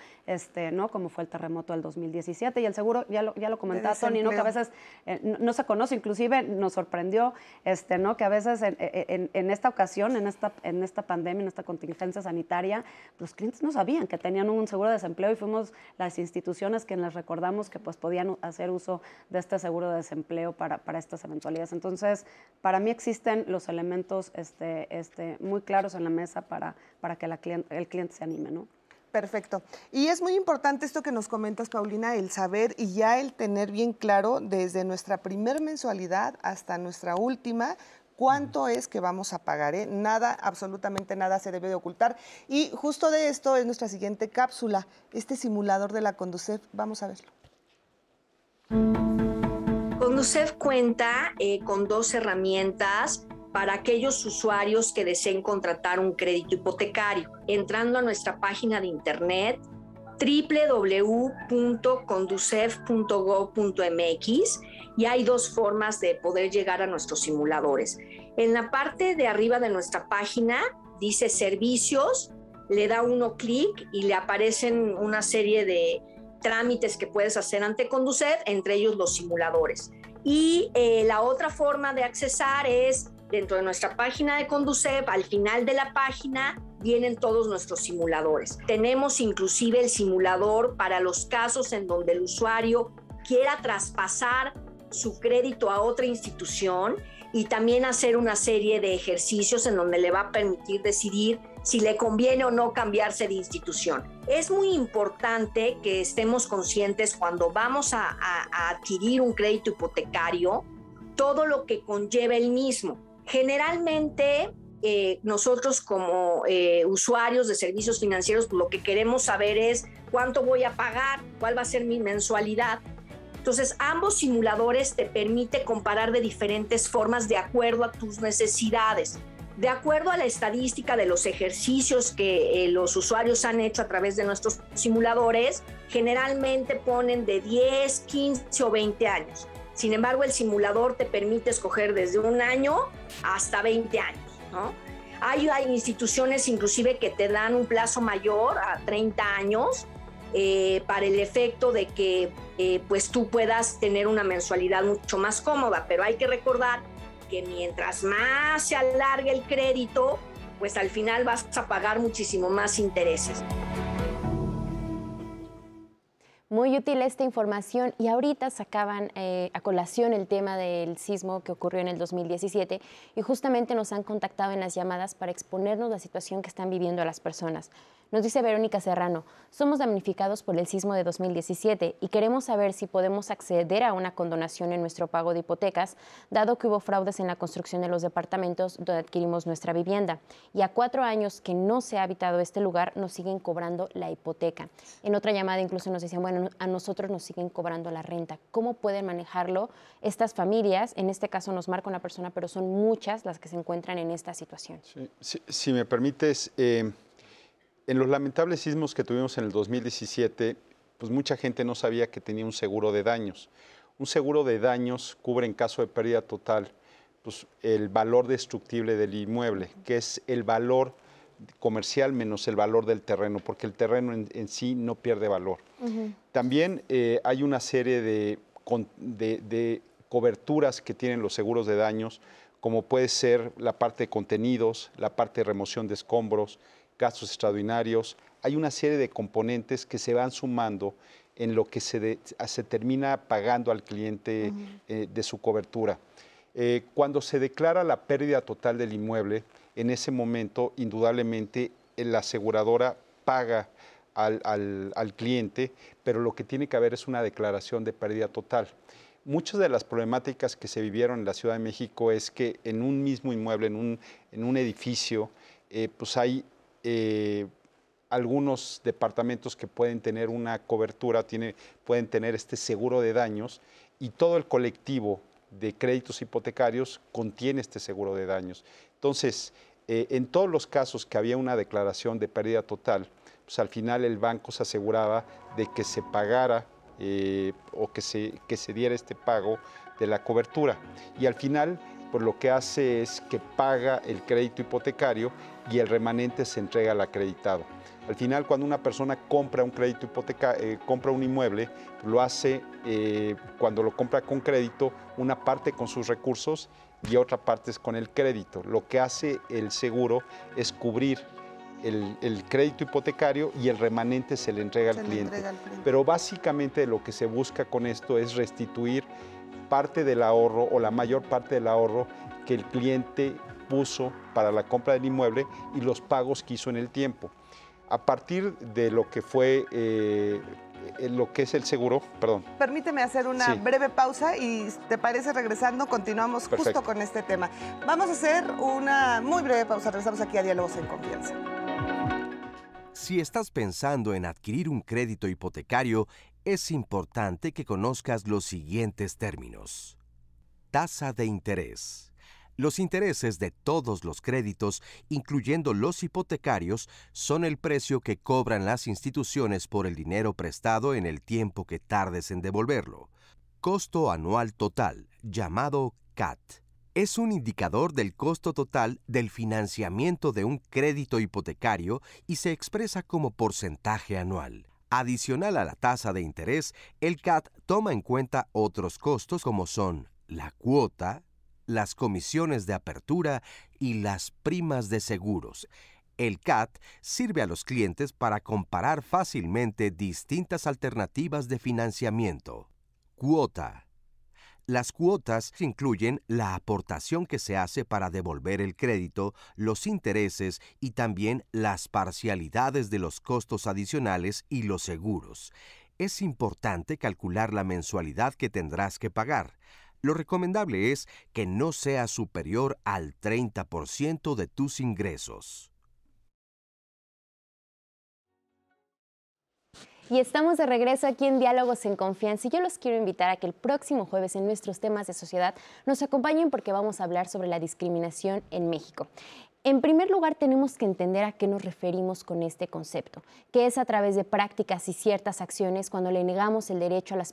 ¿no? Como fue el terremoto del 2017, y el seguro, ya lo comentaba Tony, ¿no? Que a veces no se conoce, inclusive nos sorprendió, ¿no? Que a veces en esta ocasión, en esta pandemia, en esta contingencia sanitaria, los clientes no sabían que tenían un seguro de desempleo y fuimos las instituciones que les recordamos que pues podían hacer uso de este seguro de desempleo para estas eventualidades. Entonces, para mí existen los elementos muy claros en la mesa para que el cliente se anime, ¿no? Perfecto. Y es muy importante esto que nos comentas, Paulina, el saber y ya el tener bien claro desde nuestra primer mensualidad hasta nuestra última, cuánto es que vamos a pagar, ¿eh? Nada, absolutamente nada se debe de ocultar. Y justo de esto es nuestra siguiente cápsula, este simulador de la Conducef. Vamos a verlo. Conducef cuenta con 2 herramientas para aquellos usuarios que deseen contratar un crédito hipotecario. Entrando a nuestra página de internet www.conducef.gov.mx, y hay 2 formas de poder llegar a nuestros simuladores. En la parte de arriba de nuestra página dice servicios, le da uno clic y le aparecen una serie de trámites que puedes hacer ante Conducef, entre ellos los simuladores. Y la otra forma de accesar es dentro de nuestra página de Conducef. Al final de la página vienen todos nuestros simuladores. Tenemos inclusive el simulador para los casos en donde el usuario quiera traspasar su crédito a otra institución, y también hacer una serie de ejercicios en donde le va a permitir decidir si le conviene o no cambiarse de institución. Es muy importante que estemos conscientes cuando vamos a adquirir un crédito hipotecario, todo lo que conlleva el mismo. Generalmente, nosotros como usuarios de servicios financieros, pues, lo que queremos saber es cuánto voy a pagar, cuál va a ser mi mensualidad. Entonces, ambos simuladores te permiten comparar de diferentes formas de acuerdo a tus necesidades. De acuerdo a la estadística de los ejercicios que los usuarios han hecho a través de nuestros simuladores, generalmente ponen de 10, 15 o 20 años. Sin embargo, el simulador te permite escoger desde 1 año hasta 20 años, ¿no? Hay instituciones inclusive que te dan un plazo mayor a 30 años para el efecto de que pues tú puedas tener una mensualidad mucho más cómoda, pero hay que recordar que mientras más se alargue el crédito, pues al final vas a pagar muchísimo más intereses. Muy útil esta información, y ahorita sacaban a colación el tema del sismo que ocurrió en el 2017, y justamente nos han contactado en las llamadas para exponernos la situación que están viviendo las personas. Nos dice Verónica Serrano: somos damnificados por el sismo de 2017 y queremos saber si podemos acceder a una condonación en nuestro pago de hipotecas, dado que hubo fraudes en la construcción de los departamentos donde adquirimos nuestra vivienda. Y a 4 años que no se ha habitado este lugar, nos siguen cobrando la hipoteca. En otra llamada incluso nos decían, bueno, a nosotros nos siguen cobrando la renta. ¿Cómo pueden manejarlo estas familias? En este caso nos marca una persona, pero son muchas las que se encuentran en esta situación. Sí, si me permites, en los lamentables sismos que tuvimos en el 2017, pues mucha gente no sabía que tenía un seguro de daños. Un seguro de daños cubre en caso de pérdida total pues, el valor destructible del inmueble, que es el valor comercial menos el valor del terreno, porque el terreno en sí no pierde valor. También hay una serie de coberturas que tienen los seguros de daños, como puede ser la parte de contenidos, la parte de remoción de escombros, gastos extraordinarios. Hay una serie de componentes que se van sumando en lo que se termina pagando al cliente de su cobertura. Cuando se declara la pérdida total del inmueble, en ese momento, indudablemente, la aseguradora paga al cliente, pero lo que tiene que haber es una declaración de pérdida total. Muchas de las problemáticas que se vivieron en la Ciudad de México es que en un mismo inmueble, en un edificio, pues hay algunos departamentos que pueden tener una cobertura, pueden tener este seguro de daños, y todo el colectivo de créditos hipotecarios contiene este seguro de daños. Entonces, en todos los casos que había una declaración de pérdida total, pues al final el banco se aseguraba de que se pagara o que se diera este pago de la cobertura. Y al final, pues lo que hace es que paga el crédito hipotecario y el remanente se entrega al acreditado. Al final, cuando una persona compra un crédito compra un inmueble, lo hace cuando lo compra con crédito, una parte con sus recursos y otra parte es con el crédito. Lo que hace el seguro es cubrir el crédito hipotecario y el remanente se le entrega al cliente. Pero básicamente lo que se busca con esto es restituir parte del ahorro o la mayor parte del ahorro que el cliente puso para la compra del inmueble y los pagos que hizo en el tiempo. A partir de lo que fue lo que es el seguro, perdón. Permíteme hacer una breve pausa y, ¿te parece? Regresando, continuamos justo con este tema. Vamos a hacer una muy breve pausa. Regresamos aquí a Diálogos en Confianza. Si estás pensando en adquirir un crédito hipotecario, es importante que conozcas los siguientes términos. Tasa de interés. Los intereses de todos los créditos, incluyendo los hipotecarios, son el precio que cobran las instituciones por el dinero prestado en el tiempo que tardes en devolverlo. Costo anual total, llamado CAT. Es un indicador del costo total del financiamiento de un crédito hipotecario y se expresa como porcentaje anual. Adicional a la tasa de interés, el CAT toma en cuenta otros costos como son la cuota, las comisiones de apertura y las primas de seguros. El CAT sirve a los clientes para comparar fácilmente distintas alternativas de financiamiento. Cuota. Las cuotas incluyen la aportación que se hace para devolver el crédito, los intereses y también las parcialidades de los costos adicionales y los seguros. Es importante calcular la mensualidad que tendrás que pagar. Lo recomendable es que no sea superior al 30% de tus ingresos. Y estamos de regreso aquí en Diálogos en Confianza y yo los quiero invitar a que el próximo jueves en nuestros temas de sociedad nos acompañen porque vamos a hablar sobre la discriminación en México. En primer lugar, tenemos que entender a qué nos referimos con este concepto, que es a través de prácticas y ciertas acciones cuando le negamos el derecho a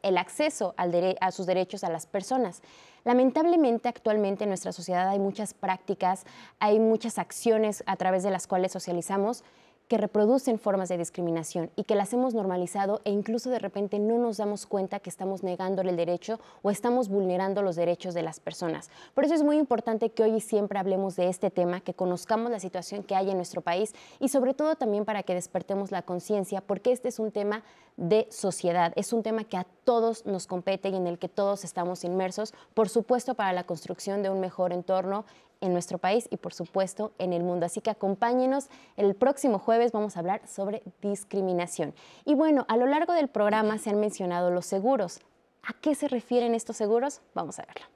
el acceso a sus derechos a las personas. Lamentablemente, actualmente en nuestra sociedad hay muchas prácticas, hay muchas acciones a través de las cuales socializamos que reproducen formas de discriminación y que las hemos normalizado e incluso de repente no nos damos cuenta que estamos negándole el derecho o estamos vulnerando los derechos de las personas. Por eso es muy importante que hoy y siempre hablemos de este tema, que conozcamos la situación que hay en nuestro país y sobre todo también para que despertemos la conciencia, porque este es un tema de sociedad, es un tema que a todos nos compete y en el que todos estamos inmersos, por supuesto para la construcción de un mejor entorno en nuestro país y por supuesto en el mundo. Así que acompáñenos, el próximo jueves vamos a hablar sobre discriminación. Y bueno, a lo largo del programa se han mencionado los seguros. ¿A qué se refieren estos seguros? Vamos a verlo.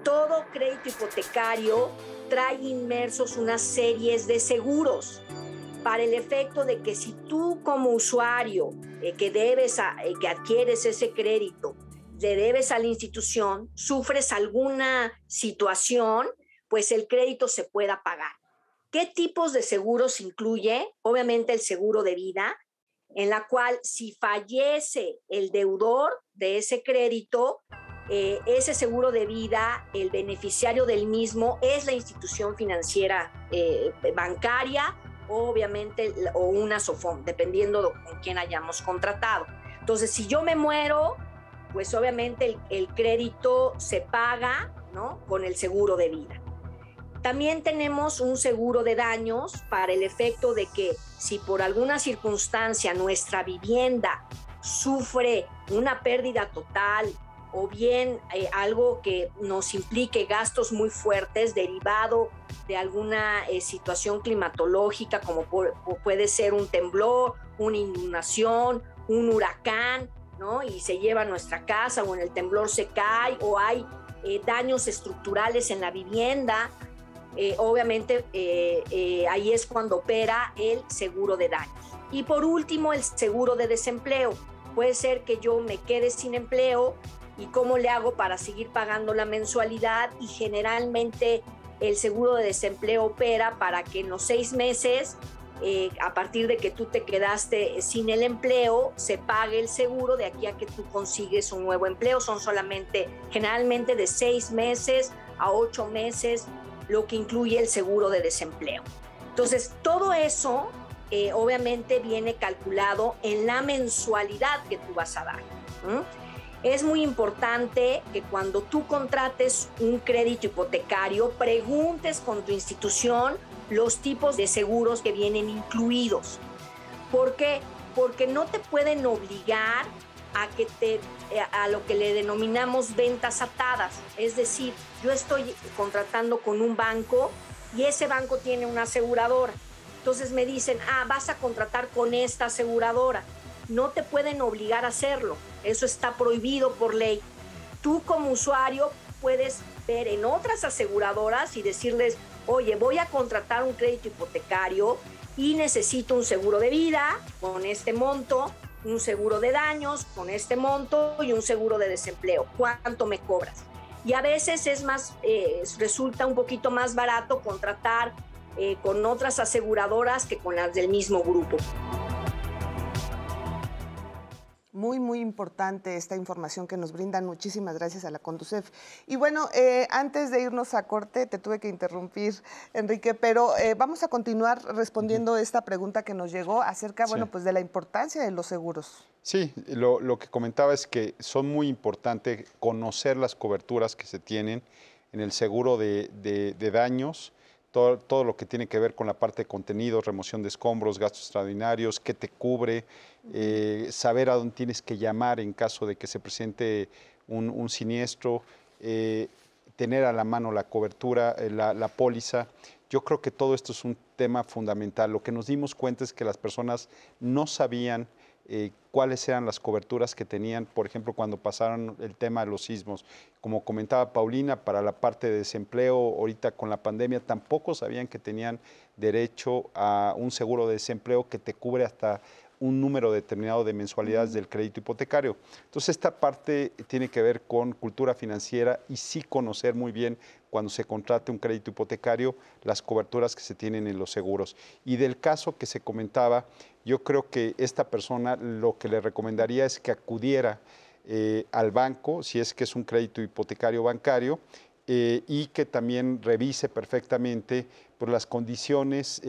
Todo crédito hipotecario trae inmersos unas series de seguros para el efecto de que si tú como usuario que adquieres ese crédito le debes a la institución, sufres alguna situación, pues el crédito se pueda pagar. ¿Qué tipos de seguros incluye? Obviamente el seguro de vida, en la cual si fallece el deudor de ese crédito, ese seguro de vida, el beneficiario del mismo es la institución financiera bancaria, obviamente, o una SOFOM, dependiendo de con quién hayamos contratado. Entonces, si yo me muero, pues obviamente el crédito se paga, ¿no?, con el seguro de vida. También tenemos un seguro de daños para el efecto de que si por alguna circunstancia nuestra vivienda sufre una pérdida total o bien algo que nos implique gastos muy fuertes derivado de alguna situación climatológica, como puede ser un temblor, una inundación, un huracán, ¿no?, y se lleva a nuestra casa, o en el temblor se cae, o hay daños estructurales en la vivienda, obviamente ahí es cuando opera el seguro de daños. Y por último, el seguro de desempleo. Puede ser que yo me quede sin empleo y cómo le hago para seguir pagando la mensualidad, y generalmente el seguro de desempleo opera para que en los 6 meses, a partir de que tú te quedaste sin el empleo, se pague el seguro de aquí a que tú consigues un nuevo empleo. Son solamente, generalmente de 6 meses a 8 meses, lo que incluye el seguro de desempleo. Entonces, todo eso obviamente viene calculado en la mensualidad que tú vas a dar. Es muy importante que cuando tú contrates un crédito hipotecario, preguntes con tu institución los tipos de seguros que vienen incluidos. ¿Por qué? Porque no te pueden obligar a lo que le denominamos ventas atadas. Es decir, yo estoy contratando con un banco y ese banco tiene una aseguradora. Entonces me dicen, vas a contratar con esta aseguradora. No te pueden obligar a hacerlo. Eso está prohibido por ley. Tú como usuario puedes ver en otras aseguradoras y decirles, oye, voy a contratar un crédito hipotecario y necesito un seguro de vida con este monto, un seguro de daños con este monto y un seguro de desempleo. ¿Cuánto me cobras? Y a veces resulta un poquito más barato contratar con otras aseguradoras que con las del mismo grupo. Muy, muy importante esta información que nos brindan. Muchísimas gracias a la Conducef. Y bueno, antes de irnos a corte, te tuve que interrumpir, Enrique, pero vamos a continuar respondiendo esta pregunta que nos llegó acerca, Sí. bueno, pues de la importancia de los seguros. Sí, lo que comentaba es que son muy importantes conocer las coberturas que se tienen en el seguro de daños, todo lo que tiene que ver con la parte de contenidos, remoción de escombros, gastos extraordinarios, qué te cubre, saber a dónde tienes que llamar en caso de que se presente un siniestro, tener a la mano la cobertura, la póliza. Yo creo que todo esto es un tema fundamental. Lo que nos dimos cuenta es que las personas no sabían cuáles eran las coberturas que tenían, por ejemplo, cuando pasaron el tema de los sismos. Como comentaba Paulina, para la parte de desempleo, ahorita con la pandemia, tampoco sabían que tenían derecho a un seguro de desempleo que te cubre hasta un número determinado de mensualidades del crédito hipotecario. Entonces, esta parte tiene que ver con cultura financiera y sí conocer muy bien cuando se contrate un crédito hipotecario las coberturas que se tienen en los seguros. Y del caso que se comentaba, yo creo que esta persona lo que le recomendaría es que acudiera al banco, si es que es un crédito hipotecario bancario, y que también revise perfectamente por las condiciones,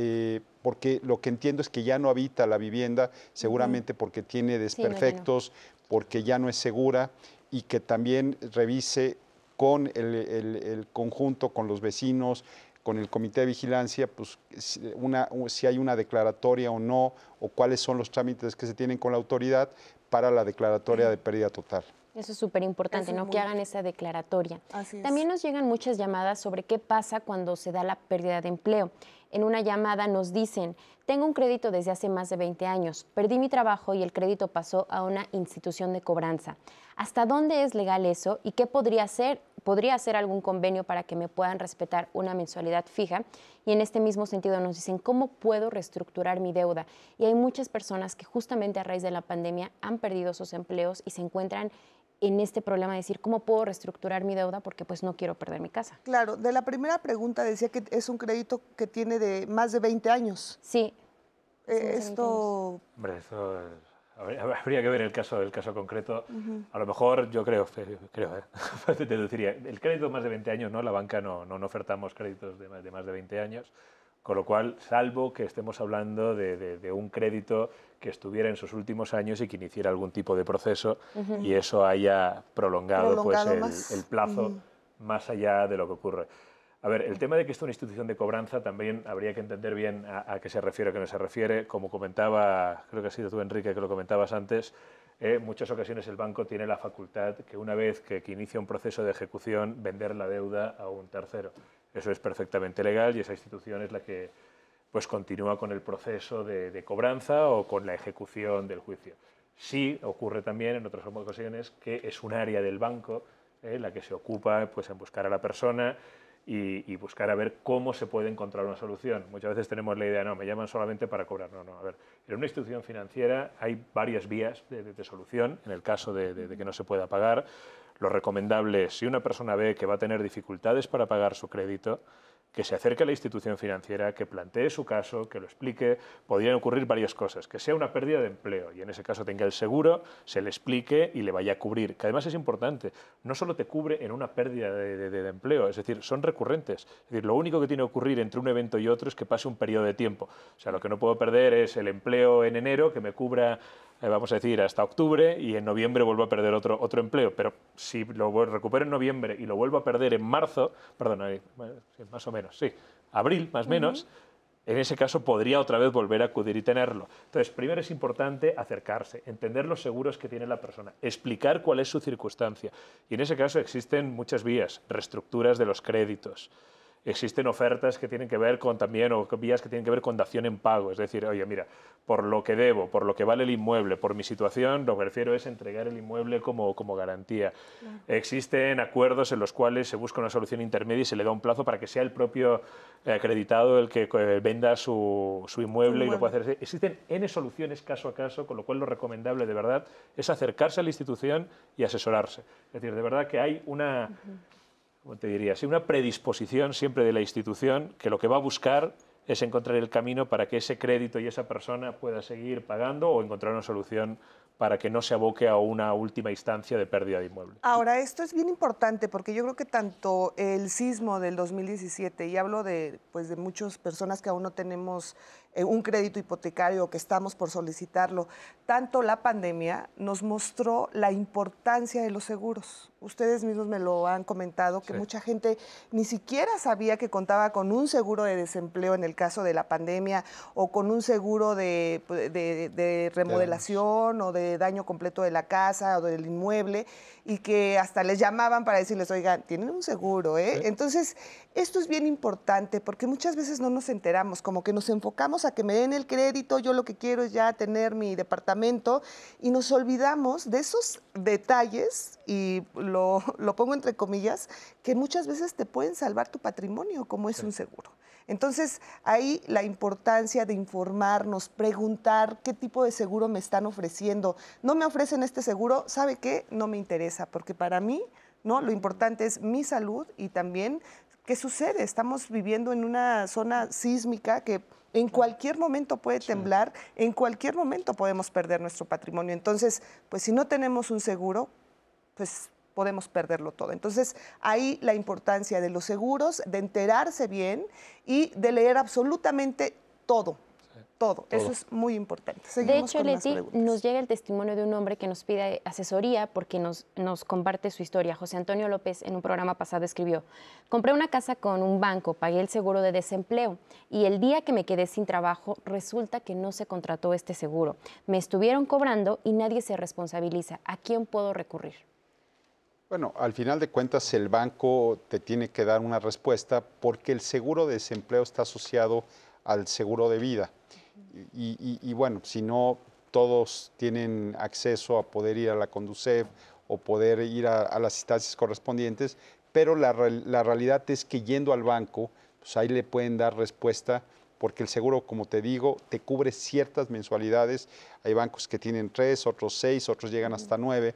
porque lo que entiendo es que ya no habita la vivienda, seguramente porque tiene desperfectos, porque ya no es segura, y que también revise con el conjunto, con los vecinos, con el comité de vigilancia, pues si hay una declaratoria o no, o cuáles son los trámites que se tienen con la autoridad para la declaratoria de pérdida total. Eso es súper importante, ¿no? Que hagan esa declaratoria. Así es. También nos llegan muchas llamadas sobre qué pasa cuando se da la pérdida de empleo. En una llamada nos dicen, tengo un crédito desde hace más de 20 años, perdí mi trabajo y el crédito pasó a una institución de cobranza. ¿Hasta dónde es legal eso y qué podría hacer? ¿Podría hacer algún convenio para que me puedan respetar una mensualidad fija? Y en este mismo sentido nos dicen, ¿cómo puedo reestructurar mi deuda? Y hay muchas personas que justamente a raíz de la pandemia han perdido sus empleos y se encuentran en este problema de decir, ¿cómo puedo reestructurar mi deuda? Porque pues no quiero perder mi casa. Claro, de la primera pregunta decía que es un crédito que tiene de más de 20 años. Sí. Esto... Hombre, eso habría que ver el caso concreto. A lo mejor yo creo te deduciría, el crédito más de 20 años, ¿no? La banca no ofertamos créditos de más de 20 años, Con lo cual, salvo que estemos hablando de un crédito que estuviera en sus últimos años y que iniciara algún tipo de proceso y eso haya prolongado pues, el plazo más allá de lo que ocurre. A ver, el tema de que esto es una institución de cobranza también habría que entender bien a qué se refiere o qué no se refiere. Como comentaba, creo que ha sido tú, Enrique, que lo comentabas antes, en muchas ocasiones el banco tiene la facultad que una vez que inicia un proceso de ejecución, vender la deuda a un tercero. Eso es perfectamente legal y esa institución es la que pues, continúa con el proceso de cobranza o con la ejecución del juicio. Sí ocurre también en otras ocasiones que es un área del banco la que se ocupa pues, en buscar a la persona y buscar a ver cómo se puede encontrar una solución. Muchas veces tenemos la idea, no, me llaman solamente para cobrar. No, a ver, en una institución financiera hay varias vías de solución en el caso de que no se pueda pagar. Lo recomendable es, si una persona ve que va a tener dificultades para pagar su crédito, que se acerque a la institución financiera, que plantee su caso, que lo explique. Podrían ocurrir varias cosas, que sea una pérdida de empleo y en ese caso tenga el seguro, se le explique y le vaya a cubrir, que además es importante, no solo te cubre en una pérdida de empleo, es decir, son recurrentes. Es decir, lo único que tiene que ocurrir entre un evento y otro es que pase un periodo de tiempo. O sea, lo que no puedo perder es el empleo en enero, que me cubra vamos a decir, hasta octubre y en noviembre vuelvo a perder otro empleo. Pero si lo recupero en noviembre y lo vuelvo a perder en marzo, perdón, más o menos, sí, abril más o menos, en ese caso podría otra vez volver a acudir y tenerlo. Entonces, primero es importante acercarse, entender los seguros que tiene la persona, explicar cuál es su circunstancia. Y en ese caso existen muchas vías, reestructuras de los créditos. Existen ofertas que tienen que ver con también, o vías que tienen que ver con dación en pago. Es decir, oye, mira, por lo que debo, por lo que vale el inmueble, por mi situación, lo que prefiero es entregar el inmueble como garantía. Claro. Existen acuerdos en los cuales se busca una solución intermedia y se le da un plazo para que sea el propio acreditado el que venda su inmueble y lo pueda hacer. Existen N soluciones caso a caso, con lo cual lo recomendable de verdad es acercarse a la institución y asesorarse. Es decir, de verdad que hay una... ¿Cómo te diría? Sí, una predisposición siempre de la institución que lo que va a buscar es encontrar el camino para que ese crédito y esa persona pueda seguir pagando o encontrar una solución para que no se aboque a una última instancia de pérdida de inmueble. Ahora, esto es bien importante porque yo creo que tanto el sismo del 2017, y hablo de muchas personas que aún no tenemos un crédito hipotecario o que estamos por solicitarlo, tanto la pandemia nos mostró la importancia de los seguros. Ustedes mismos me lo han comentado, que mucha gente ni siquiera sabía que contaba con un seguro de desempleo en el caso de la pandemia o con un seguro de remodelación o de daño completo de la casa o del inmueble, y que hasta les llamaban para decirles, oigan, tienen un seguro, ¿eh? Sí. Entonces, esto es bien importante porque muchas veces no nos enteramos, como que nos enfocamos a que me den el crédito, yo lo que quiero es ya tener mi departamento, y nos olvidamos de esos detalles, y lo pongo entre comillas, que muchas veces te pueden salvar tu patrimonio, como es un seguro. Entonces, ahí la importancia de informarnos, preguntar qué tipo de seguro me están ofreciendo. No me ofrecen este seguro, ¿sabe qué? No me interesa, porque para mí, ¿no? Lo importante es mi salud y también qué sucede. Estamos viviendo en una zona sísmica que en cualquier momento puede temblar, en cualquier momento podemos perder nuestro patrimonio. Entonces, pues si no tenemos un seguro, pues podemos perderlo todo. Entonces, ahí la importancia de los seguros, de enterarse bien y de leer absolutamente todo. Todo. Eso es muy importante. Seguimos. De hecho, Leti, nos llega el testimonio de un hombre que nos pide asesoría porque nos comparte su historia. José Antonio López, en un programa pasado, escribió: compré una casa con un banco, pagué el seguro de desempleo y el día que me quedé sin trabajo resulta que no se contrató este seguro. Me estuvieron cobrando y nadie se responsabiliza. ¿A quién puedo recurrir? Bueno, al final de cuentas el banco te tiene que dar una respuesta porque el seguro de desempleo está asociado al seguro de vida. Y bueno, si no todos tienen acceso a poder ir a la Conducef o poder ir a las instancias correspondientes, pero la realidad es que yendo al banco, pues ahí le pueden dar respuesta, porque el seguro, como te digo, te cubre ciertas mensualidades. Hay bancos que tienen 3, otros 6, otros llegan hasta 9.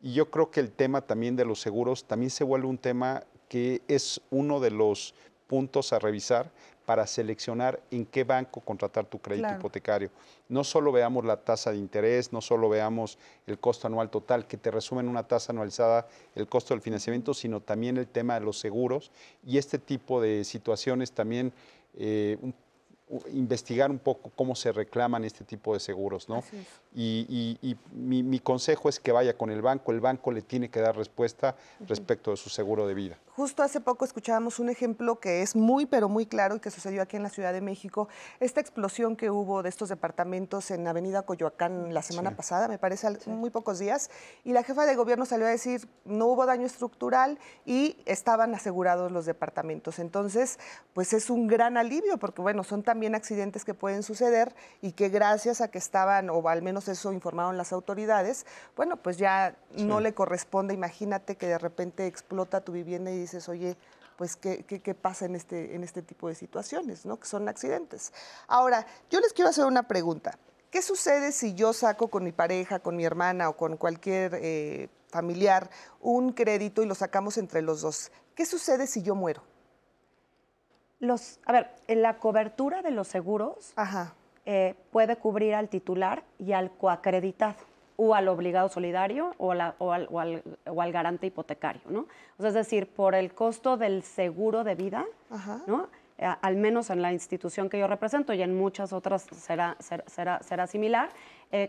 Y yo creo que el tema también de los seguros también se vuelve un tema que es uno de los puntos a revisar para seleccionar en qué banco contratar tu crédito hipotecario. No solo veamos la tasa de interés, no solo veamos el costo anual total, que te resumen una tasa anualizada, el costo del financiamiento, sino también el tema de los seguros. Y este tipo de situaciones también investigar un poco cómo se reclaman este tipo de seguros, ¿no? Así es. Y mi consejo es que vaya con el banco le tiene que dar respuesta respecto de su seguro de vida. Justo hace poco escuchábamos un ejemplo que es muy, pero muy claro y que sucedió aquí en la Ciudad de México. Esta explosión que hubo de estos departamentos en Avenida Coyoacán la semana pasada, me parece, muy pocos días, y la jefa de gobierno salió a decir no hubo daño estructural y estaban asegurados los departamentos. Entonces, pues es un gran alivio porque, bueno, son también accidentes que pueden suceder y que gracias a que estaban, o al menos eso informaron las autoridades, bueno, pues ya no le corresponde. Imagínate que de repente explota tu vivienda y dices, oye, pues ¿qué pasa en este tipo de situaciones, ¿no? Que son accidentes. Ahora, yo les quiero hacer una pregunta. ¿Qué sucede si yo saco con mi pareja, con mi hermana o con cualquier familiar un crédito y lo sacamos entre los dos? ¿Qué sucede si yo muero? En la cobertura de los seguros puede cubrir al titular y al coacreditado, o al obligado solidario o al garante hipotecario, ¿no? O sea, es decir, por el costo del seguro de vida, ¿no? Al menos en la institución que yo represento y en muchas otras será similar,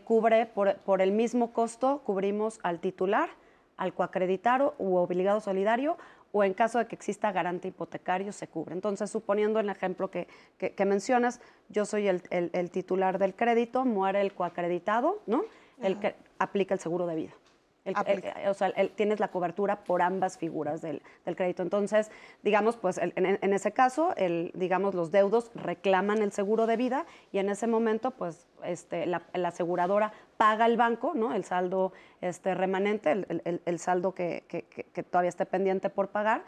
cubre por el mismo costo, cubrimos al titular, al coacreditado u obligado solidario, o en caso de que exista garante hipotecario, se cubre. Entonces, suponiendo el ejemplo que mencionas, yo soy el titular del crédito, muere el coacreditado, ¿no? El que aplica el seguro de vida. O sea, tienes la cobertura por ambas figuras del crédito. Entonces, digamos, pues en ese caso, digamos, los deudos reclaman el seguro de vida y en ese momento, pues, la aseguradora paga al banco, ¿no? El saldo remanente, el saldo que todavía esté pendiente por pagar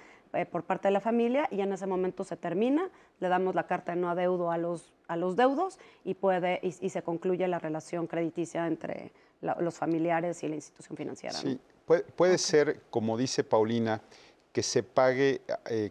por parte de la familia, y en ese momento se termina, le damos la carta de no adeudo a los deudos y se concluye la relación crediticia entre los familiares y la institución financiera, ¿no? Sí, puede ser, como dice Paulina, que se pague,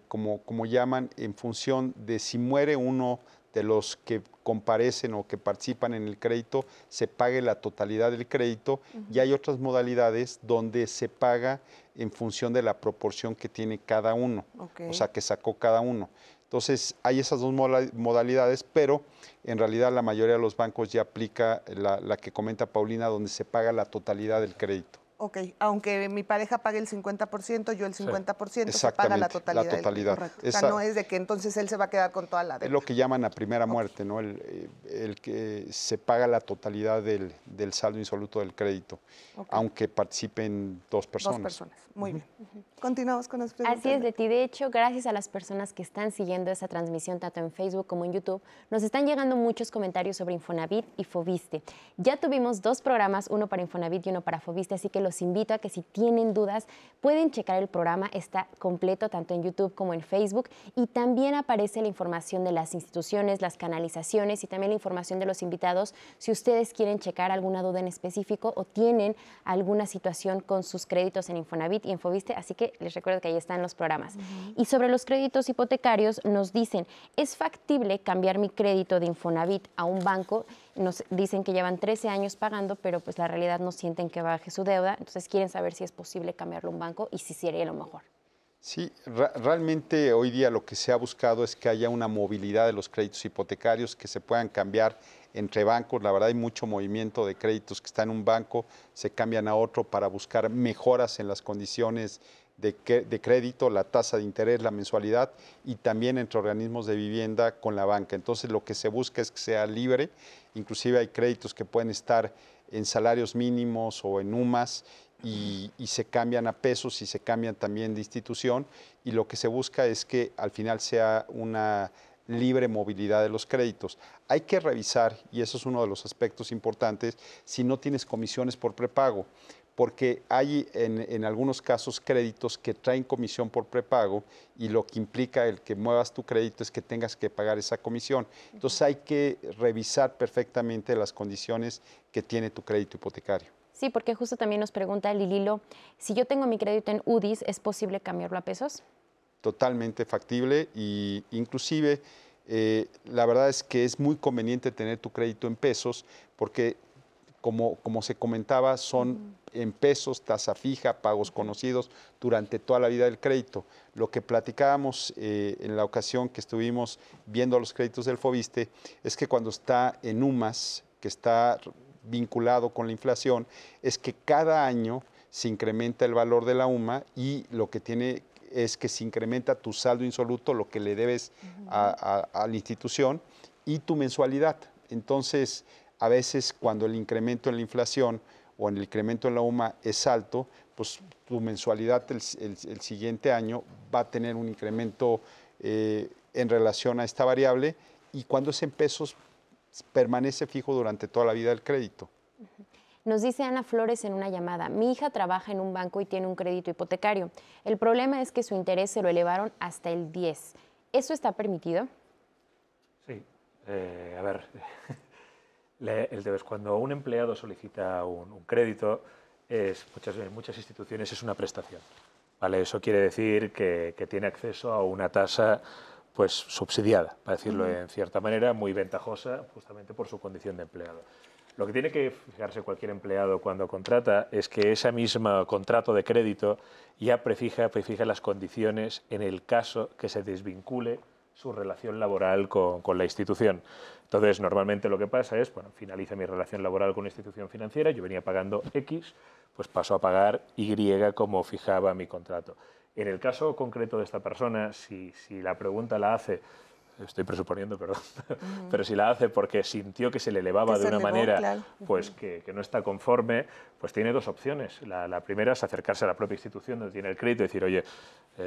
como llaman, en función de si muere uno de los que comparecen o que participan en el crédito, se pague la totalidad del crédito, y hay otras modalidades donde se paga en función de la proporción que tiene cada uno, o sea, que sacó cada uno. Entonces, hay esas dos modalidades, pero en realidad la mayoría de los bancos ya aplica la que comenta Paulina, donde se paga la totalidad del crédito. Ok, aunque mi pareja pague el 50%, yo el 50%, se paga la totalidad. La totalidad. O sea, no es de que entonces él se va a quedar con toda la deuda. Es lo que llaman a primera muerte, ¿no? El que se paga la totalidad del saldo insoluto del crédito, aunque participen dos personas. Dos personas, muy bien. Continuamos con las preguntas. Así es, Leti. De hecho, gracias a las personas que están siguiendo esa transmisión, tanto en Facebook como en YouTube, nos están llegando muchos comentarios sobre Infonavit y Foviste. Ya tuvimos 2 programas, uno para Infonavit y uno para Foviste, así que los invito a que si tienen dudas pueden checar el programa, está completo tanto en YouTube como en Facebook, y también aparece la información de las instituciones, las canalizaciones y también la información de los invitados si ustedes quieren checar alguna duda en específico o tienen alguna situación con sus créditos en Infonavit y en Foviste, así que les recuerdo que ahí están los programas. Y sobre los créditos hipotecarios nos dicen, ¿es factible cambiar mi crédito de Infonavit a un banco? Nos dicen que llevan 13 años pagando, pero pues la realidad no sienten que baje su deuda, entonces quieren saber si es posible cambiarlo a un banco y si sería lo mejor. Sí, realmente hoy día lo que se ha buscado es que haya una movilidad de los créditos hipotecarios, que se puedan cambiar entre bancos. La verdad hay mucho movimiento de créditos que están en un banco, se cambian a otro para buscar mejoras en las condiciones de crédito, la tasa de interés, la mensualidad, y también entre organismos de vivienda con la banca. Entonces lo que se busca es que sea libre, inclusive hay créditos que pueden estar en salarios mínimos o en UMAS y se cambian a pesos y se cambian también de institución, y lo que se busca es que al final sea una libre movilidad de los créditos. Hay que revisar, y eso es uno de los aspectos importantes, si no tienes comisiones por prepago, porque hay en algunos casos créditos que traen comisión por prepago, y lo que implica el que muevas tu crédito es que tengas que pagar esa comisión. Entonces hay que revisar perfectamente las condiciones que tiene tu crédito hipotecario. Sí, porque justo también nos pregunta Lililo, si yo tengo mi crédito en UDIs, ¿es posible cambiarlo a pesos? Totalmente factible, y inclusive la verdad es que es muy conveniente tener tu crédito en pesos, porque como se comentaba, son en pesos, tasa fija, pagos conocidos durante toda la vida del crédito. Lo que platicábamos en la ocasión que estuvimos viendo los créditos del Foviste es que cuando está en UMAS, que está vinculado con la inflación, es que cada año se incrementa el valor de la UMA y lo que tiene es que se incrementa tu saldo insoluto, lo que le debes a la institución, y tu mensualidad. Entonces, a veces cuando el incremento en la inflación o en el incremento en la UMA es alto, pues tu mensualidad el siguiente año va a tener un incremento en relación a esta variable, y cuando es en pesos permanece fijo durante toda la vida del crédito. Nos dice Ana Flores en una llamada: mi hija trabaja en un banco y tiene un crédito hipotecario. El problema es que su interés se lo elevaron hasta el 10. ¿Eso está permitido? Sí. A ver, el tema es cuando un empleado solicita un crédito, en muchas instituciones es una prestación, ¿vale? Eso quiere decir que tiene acceso a una tasa pues subsidiada, para decirlo en cierta manera, muy ventajosa justamente por su condición de empleado. Lo que tiene que fijarse cualquier empleado cuando contrata es que ese mismo contrato de crédito ya prefija las condiciones en el caso que se desvincule su relación laboral con la institución. Entonces, normalmente lo que pasa es, bueno, finaliza mi relación laboral con una institución financiera, yo venía pagando X, pues paso a pagar Y como fijaba mi contrato. En el caso concreto de esta persona, si la pregunta la hace, estoy presuponiendo, perdón, pero si la hace porque sintió que se le elevaba de una manera, claro, pues que no está conforme, pues tiene dos opciones. La primera es acercarse a la propia institución donde tiene el crédito y decir, oye,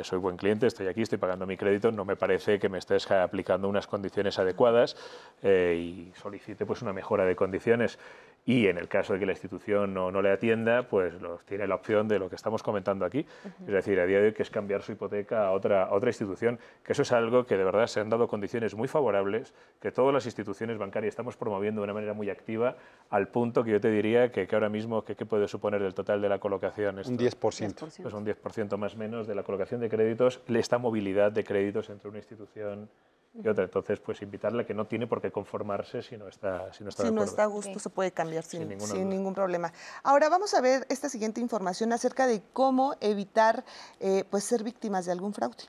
soy buen cliente, estoy aquí, estoy pagando mi crédito, no me parece que me estés aplicando unas condiciones adecuadas, y solicite pues una mejora de condiciones. Y en el caso de que la institución no le atienda, pues tiene la opción de lo que estamos comentando aquí. Es decir, a día de hoy, que es cambiar su hipoteca a otra institución, que eso es algo que de verdad se han dado condiciones muy favorables, que todas las instituciones bancarias estamos promoviendo de una manera muy activa, al punto que yo te diría que ahora mismo, ¿qué puede suponer del total de la colocación? Esto? Un 10%. Pues un 10% más o menos de la colocación de créditos, esta movilidad de créditos entre una institución y otra. Entonces, pues invitarle a que no tiene por qué conformarse si no está de acuerdo. Si no está a gusto, se puede cambiar sin ningún problema. Ahora vamos a ver esta siguiente información acerca de cómo evitar pues ser víctimas de algún fraude.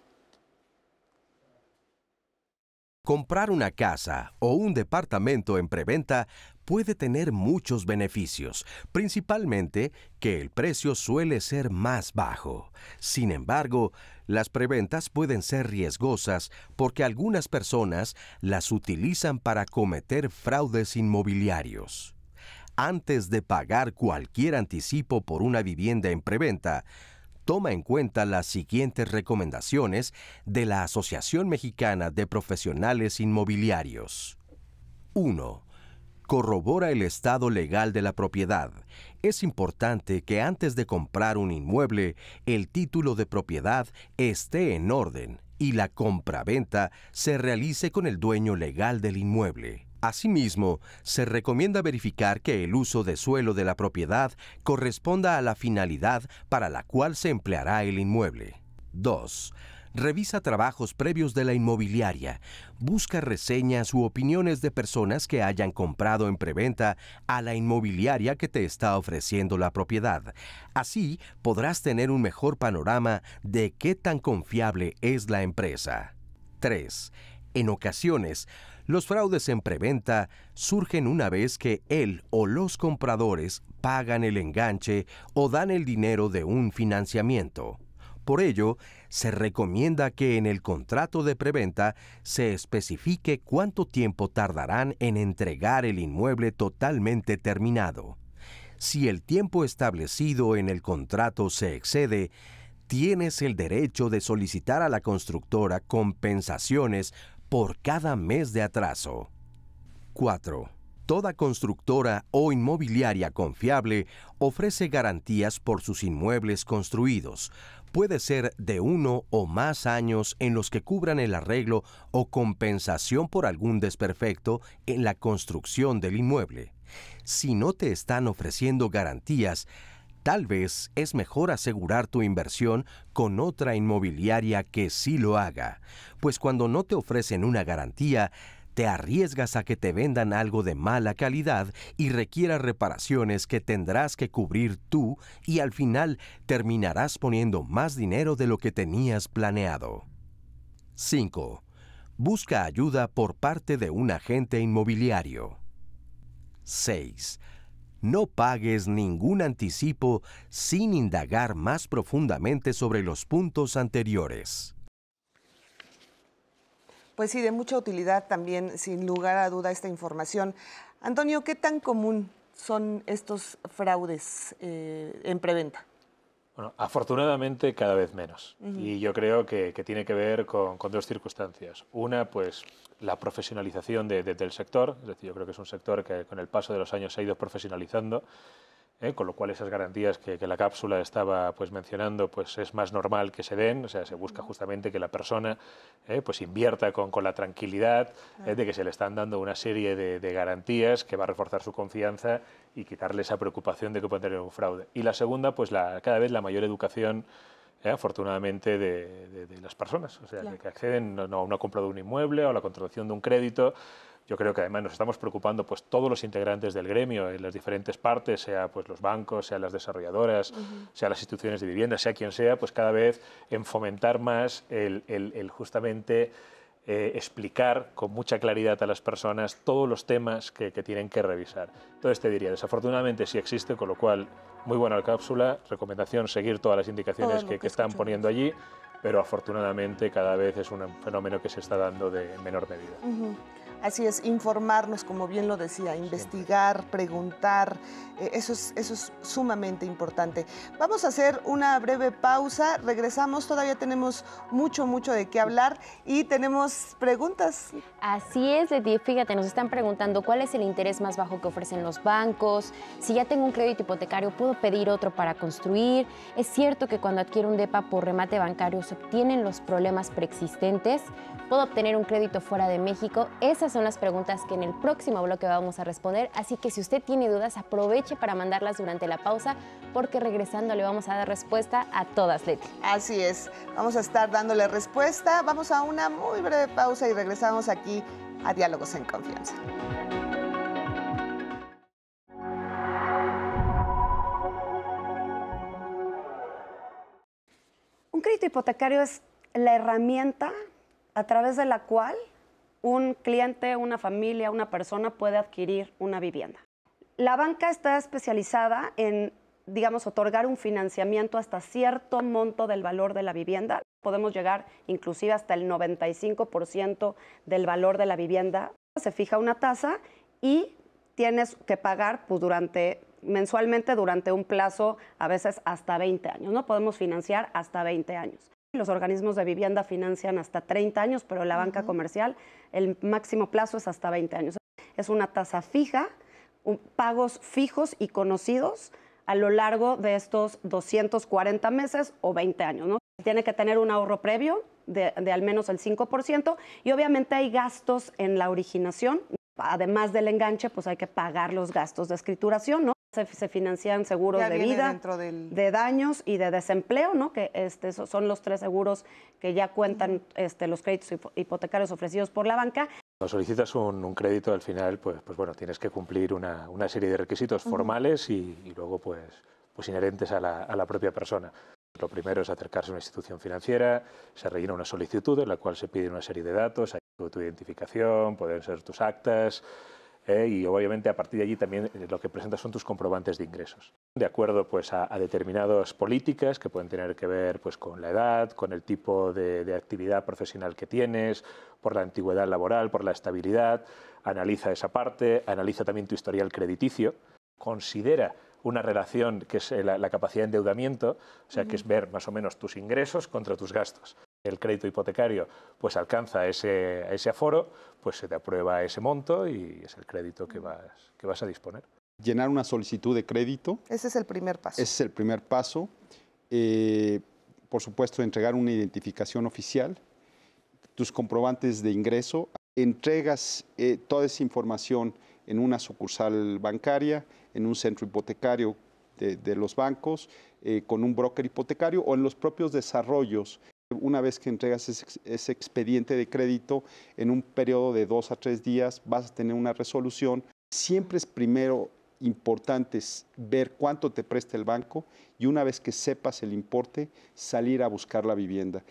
Comprar una casa o un departamento en preventa puede tener muchos beneficios, principalmente que el precio suele ser más bajo. Sin embargo, las preventas pueden ser riesgosas porque algunas personas las utilizan para cometer fraudes inmobiliarios. Antes de pagar cualquier anticipo por una vivienda en preventa, toma en cuenta las siguientes recomendaciones de la Asociación Mexicana de Profesionales Inmobiliarios. 1. Corrobora el estado legal de la propiedad. Es importante que antes de comprar un inmueble, el título de propiedad esté en orden y la compraventa se realice con el dueño legal del inmueble. Asimismo, se recomienda verificar que el uso de suelo de la propiedad corresponda a la finalidad para la cual se empleará el inmueble. 2. Revisa trabajos previos de la inmobiliaria. Busca reseñas u opiniones de personas que hayan comprado en preventa a la inmobiliaria que te está ofreciendo la propiedad. Así podrás tener un mejor panorama de qué tan confiable es la empresa. 3. En ocasiones, los fraudes en preventa surgen una vez que él o los compradores pagan el enganche o dan el dinero de un financiamiento. Por ello, se recomienda que en el contrato de preventa se especifique cuánto tiempo tardarán en entregar el inmueble totalmente terminado. Si el tiempo establecido en el contrato se excede, tienes el derecho de solicitar a la constructora compensaciones por cada mes de atraso. 4. Toda constructora o inmobiliaria confiable ofrece garantías por sus inmuebles construidos. Puede ser de 1 o más años en los que cubran el arreglo o compensación por algún desperfecto en la construcción del inmueble. Si no te están ofreciendo garantías, tal vez es mejor asegurar tu inversión con otra inmobiliaria que sí lo haga, pues cuando no te ofrecen una garantía, te arriesgas a que te vendan algo de mala calidad y requiera reparaciones que tendrás que cubrir tú y al final terminarás poniendo más dinero de lo que tenías planeado. 5. Busca ayuda por parte de un agente inmobiliario. 6. No pagues ningún anticipo sin indagar más profundamente sobre los puntos anteriores. Pues sí, de mucha utilidad también, sin lugar a duda, esta información. Antonio, ¿qué tan común son estos fraudes en preventa? Bueno, afortunadamente cada vez menos. Y yo creo que tiene que ver con dos circunstancias. Una, pues la profesionalización del sector. Es decir, yo creo que es un sector que con el paso de los años se ha ido profesionalizando, con lo cual esas garantías que la cápsula estaba pues mencionando, pues es más normal que se den. O sea, se busca justamente que la persona pues invierta con la tranquilidad de que se le están dando una serie de garantías que va a reforzar su confianza y quitarle esa preocupación de que puede tener un fraude. Y la segunda, pues cada vez la mayor educación, afortunadamente, de las personas, o sea, que acceden no a una compra de un inmueble o a la contratación de un crédito. Yo creo que además nos estamos preocupando pues todos los integrantes del gremio en las diferentes partes, sea pues los bancos, sea las desarrolladoras, sea las instituciones de vivienda, sea quien sea, pues cada vez en fomentar más el justamente explicar con mucha claridad a las personas todos los temas que tienen que revisar. Entonces te diría, desafortunadamente sí existe, con lo cual muy buena la cápsula, recomendación seguir todas las indicaciones que están poniendo allí, pero afortunadamente cada vez es un fenómeno que se está dando de menor medida. Así es, informarnos, como bien lo decía, investigar, preguntar, eso es sumamente importante. Vamos a hacer una breve pausa, regresamos, todavía tenemos mucho de qué hablar y tenemos preguntas. Así es, Leti, fíjate, nos están preguntando cuál es el interés más bajo que ofrecen los bancos, si ya tengo un crédito hipotecario, ¿puedo pedir otro para construir? ¿Es cierto que cuando adquiero un DEPA por remate bancario se obtienen los problemas preexistentes? ¿Puedo obtener un crédito fuera de México? Esas son las preguntas que en el próximo bloque vamos a responder, así que si usted tiene dudas, aproveche para mandarlas durante la pausa, porque regresando le vamos a dar respuesta a todas, Leti. Así es, vamos a estar dándole respuesta. Vamos a una muy breve pausa y regresamos aquí a Diálogos en Confianza. Un crédito hipotecario es la herramienta a través de la cual un cliente, una familia, una persona puede adquirir una vivienda. La banca está especializada en, digamos, otorgar un financiamiento hasta cierto monto del valor de la vivienda. Podemos llegar inclusive hasta el 95% del valor de la vivienda. Se fija una tasa y tienes que pagar pues, mensualmente durante un plazo, a veces hasta 20 años, ¿no? Podemos financiar hasta 20 años. Los organismos de vivienda financian hasta 30 años, pero la banca comercial, el máximo plazo es hasta 20 años. Es una tasa fija, pagos fijos y conocidos a lo largo de estos 240 meses o 20 años, ¿no? Tiene que tener un ahorro previo de al menos el 5% y obviamente hay gastos en la originación. Además del enganche, pues hay que pagar los gastos de escrituración, ¿no? Se financian seguros de vida, de daños y de desempleo, ¿no? Que son los 3 seguros que ya cuentan los créditos hipotecarios ofrecidos por la banca. Cuando solicitas un crédito, al final, pues bueno, tienes que cumplir una serie de requisitos formales y luego pues inherentes a la propia persona. Lo primero es acercarse a una institución financiera, se rellena una solicitud en la cual se pide una serie de datos, hay tu identificación, pueden ser tus actas, y obviamente a partir de allí también lo que presentas son tus comprobantes de ingresos. De acuerdo pues a determinadas políticas que pueden tener que ver pues con la edad, con el tipo de actividad profesional que tienes, por la antigüedad laboral, por la estabilidad, analiza esa parte, analiza también tu historial crediticio, considera una relación que es la capacidad de endeudamiento, o sea, que es ver más o menos tus ingresos contra tus gastos. El crédito hipotecario pues alcanza ese aforo, pues se te aprueba ese monto y es el crédito que vas a disponer. Llenar una solicitud de crédito. Ese es el primer paso. Ese es el primer paso. Por supuesto, entregar una identificación oficial, tus comprobantes de ingreso, entregas toda esa información en una sucursal bancaria, en un centro hipotecario de los bancos, con un broker hipotecario o en los propios desarrollos Una vez que entregas ese expediente de crédito, en un periodo de 2 a 3 días vas a tener una resolución. Siempre es primero importante ver cuánto te presta el banco y una vez que sepas el importe, salir a buscar la vivienda.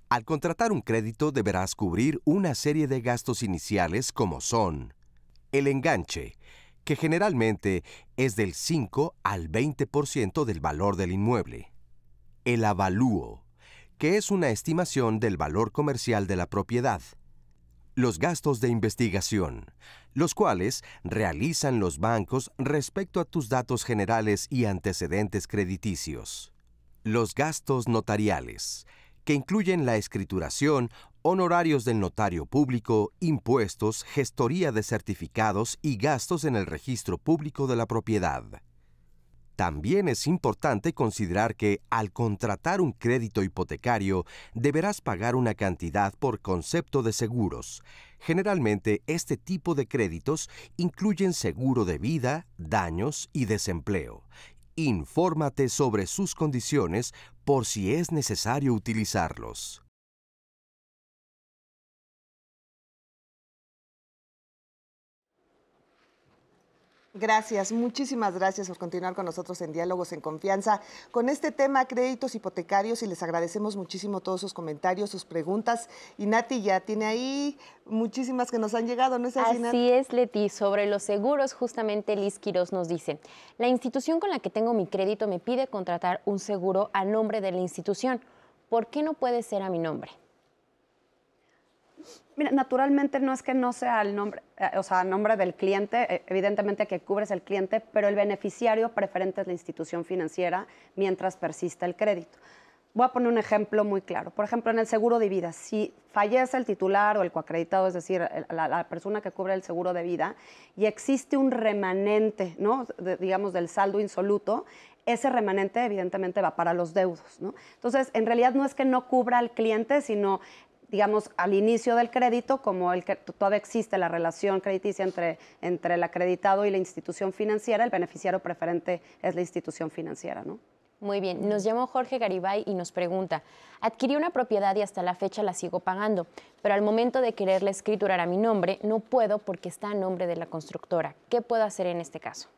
Al contratar un crédito deberás cubrir una serie de gastos iniciales como son el enganche, que generalmente es del 5 al 20% del valor del inmueble, el avalúo, que es una estimación del valor comercial de la propiedad, los gastos de investigación, los cuales realizan los bancos respecto a tus datos generales y antecedentes crediticios, los gastos notariales, que incluyen la escrituración, honorarios del notario público, impuestos, gestoría de certificados y gastos en el registro público de la propiedad. También es importante considerar que al contratar un crédito hipotecario deberás pagar una cantidad por concepto de seguros. Generalmente este tipo de créditos incluyen seguro de vida, daños y desempleo. Infórmate sobre sus condiciones por si es necesario utilizarlos. Gracias, muchísimas gracias por continuar con nosotros en Diálogos en Confianza con este tema, créditos hipotecarios, y les agradecemos muchísimo todos sus comentarios, sus preguntas. Y Nati ya tiene ahí muchísimas que nos han llegado, ¿no es así, Nati? Así es, Leti. Sobre los seguros, justamente Liz Quiroz nos dice, la institución con la que tengo mi crédito me pide contratar un seguro a nombre de la institución. ¿Por qué no puede ser a mi nombre? Mira, naturalmente no es que no sea el nombre, o sea, a nombre del cliente, evidentemente que cubres el cliente, pero el beneficiario preferente es la institución financiera mientras persista el crédito. Voy a poner un ejemplo muy claro. Por ejemplo, en el seguro de vida, si fallece el titular o el coacreditado, es decir, la persona que cubre el seguro de vida, y existe un remanente, ¿no? Digamos, del saldo insoluto, ese remanente evidentemente va para los deudos, ¿no? Entonces, en realidad no es que no cubra al cliente, sino digamos, al inicio del crédito, como el que todavía existe la relación crediticia entre el acreditado y la institución financiera, el beneficiario preferente es la institución financiera, ¿no? Muy bien, nos llamó Jorge Garibay y nos pregunta, adquirí una propiedad y hasta la fecha la sigo pagando, pero al momento de quererla escriturar a mi nombre, no puedo porque está a nombre de la constructora. ¿Qué puedo hacer en este caso?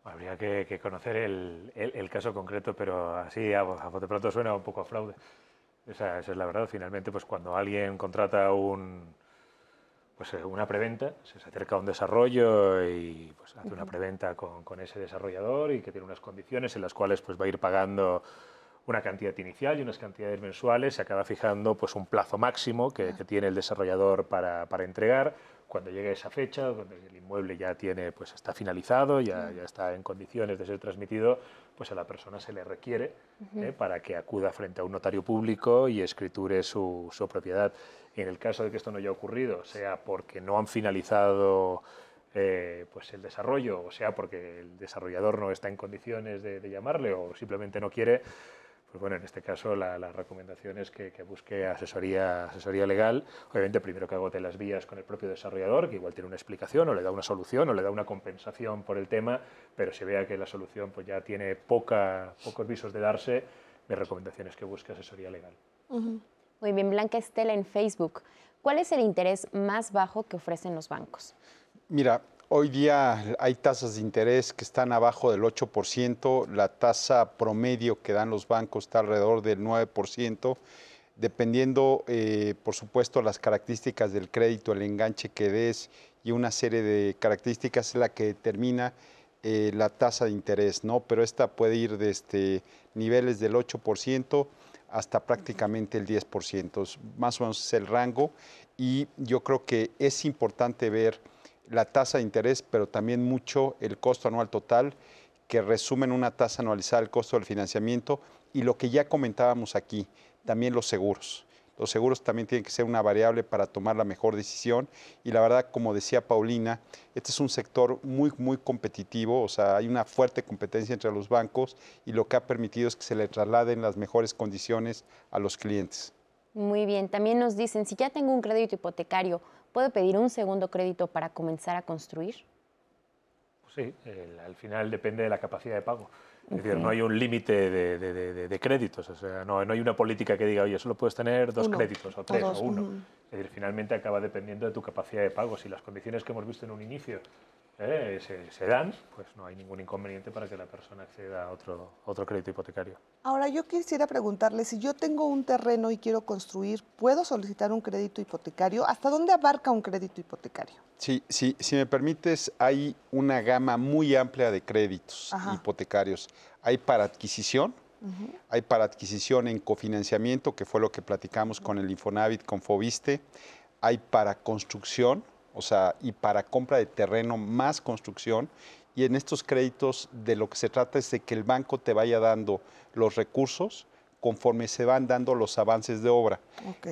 Habría que conocer el caso concreto, pero así a bote pronto suena un poco a fraude. Esa es la verdad. Finalmente, pues cuando alguien contrata una preventa, se acerca a un desarrollo y pues, hace una preventa con ese desarrollador y que tiene unas condiciones en las cuales pues, va a ir pagando una cantidad inicial y unas cantidades mensuales, se acaba fijando pues, un plazo máximo que tiene el desarrollador para entregar. Cuando llegue esa fecha, donde el inmueble ya pues está finalizado, ya está en condiciones de ser transmitido, pues a la persona se le requiere para que acuda frente a un notario público y escriture su propiedad. En el caso de que esto no haya ocurrido, sea porque no han finalizado pues el desarrollo, o sea porque el desarrollador no está en condiciones de llamarle o simplemente no quiere, pues bueno, en este caso la recomendación es que busque asesoría legal. Obviamente primero que agote las vías con el propio desarrollador, que igual tiene una explicación o le da una solución o le da una compensación por el tema, pero si vea que la solución pues ya tiene pocos visos de darse, mi recomendación es que busque asesoría legal. Muy bien, Blanca Estela en Facebook. ¿Cuál es el interés más bajo que ofrecen los bancos? Mira, hoy día hay tasas de interés que están abajo del 8%, la tasa promedio que dan los bancos está alrededor del 9%, dependiendo, por supuesto, las características del crédito, el enganche que des y una serie de características es la que determina la tasa de interés, ¿no? Pero esta puede ir desde niveles del 8% hasta prácticamente el 10%, más o menos es el rango, y yo creo que es importante ver la tasa de interés, pero también mucho el costo anual total, que resumen una tasa anualizada del costo del financiamiento, y lo que ya comentábamos aquí, también los seguros. Los seguros también tienen que ser una variable para tomar la mejor decisión, y la verdad, como decía Paulina, este es un sector muy competitivo, o sea, hay una fuerte competencia entre los bancos, y lo que ha permitido es que se le trasladen las mejores condiciones a los clientes. Muy bien, también nos dicen, si ya tengo un crédito hipotecario, ¿puedo pedir un segundo crédito para comenzar a construir? Pues sí, al final depende de la capacidad de pago. Es decir, no hay un límite de créditos, o sea, no hay una política que diga, oye, solo puedes tener 2 créditos, o 3, o 1. Es decir, finalmente acaba dependiendo de tu capacidad de pago. Si las condiciones que hemos visto en un inicio se dan, pues no hay ningún inconveniente para que la persona acceda a otro crédito hipotecario. Ahora, yo quisiera preguntarle, si yo tengo un terreno y quiero construir, ¿puedo solicitar un crédito hipotecario? ¿Hasta dónde abarca un crédito hipotecario? Sí, si me permites, hay una gama muy amplia de créditos hipotecarios. Hay para adquisición, hay para adquisición en cofinanciamiento, que fue lo que platicamos con el Infonavit, con Foviste. Hay para construcción, o sea, y para compra de terreno más construcción. Y en estos créditos de lo que se trata es de que el banco te vaya dando los recursos conforme se van dando los avances de obra,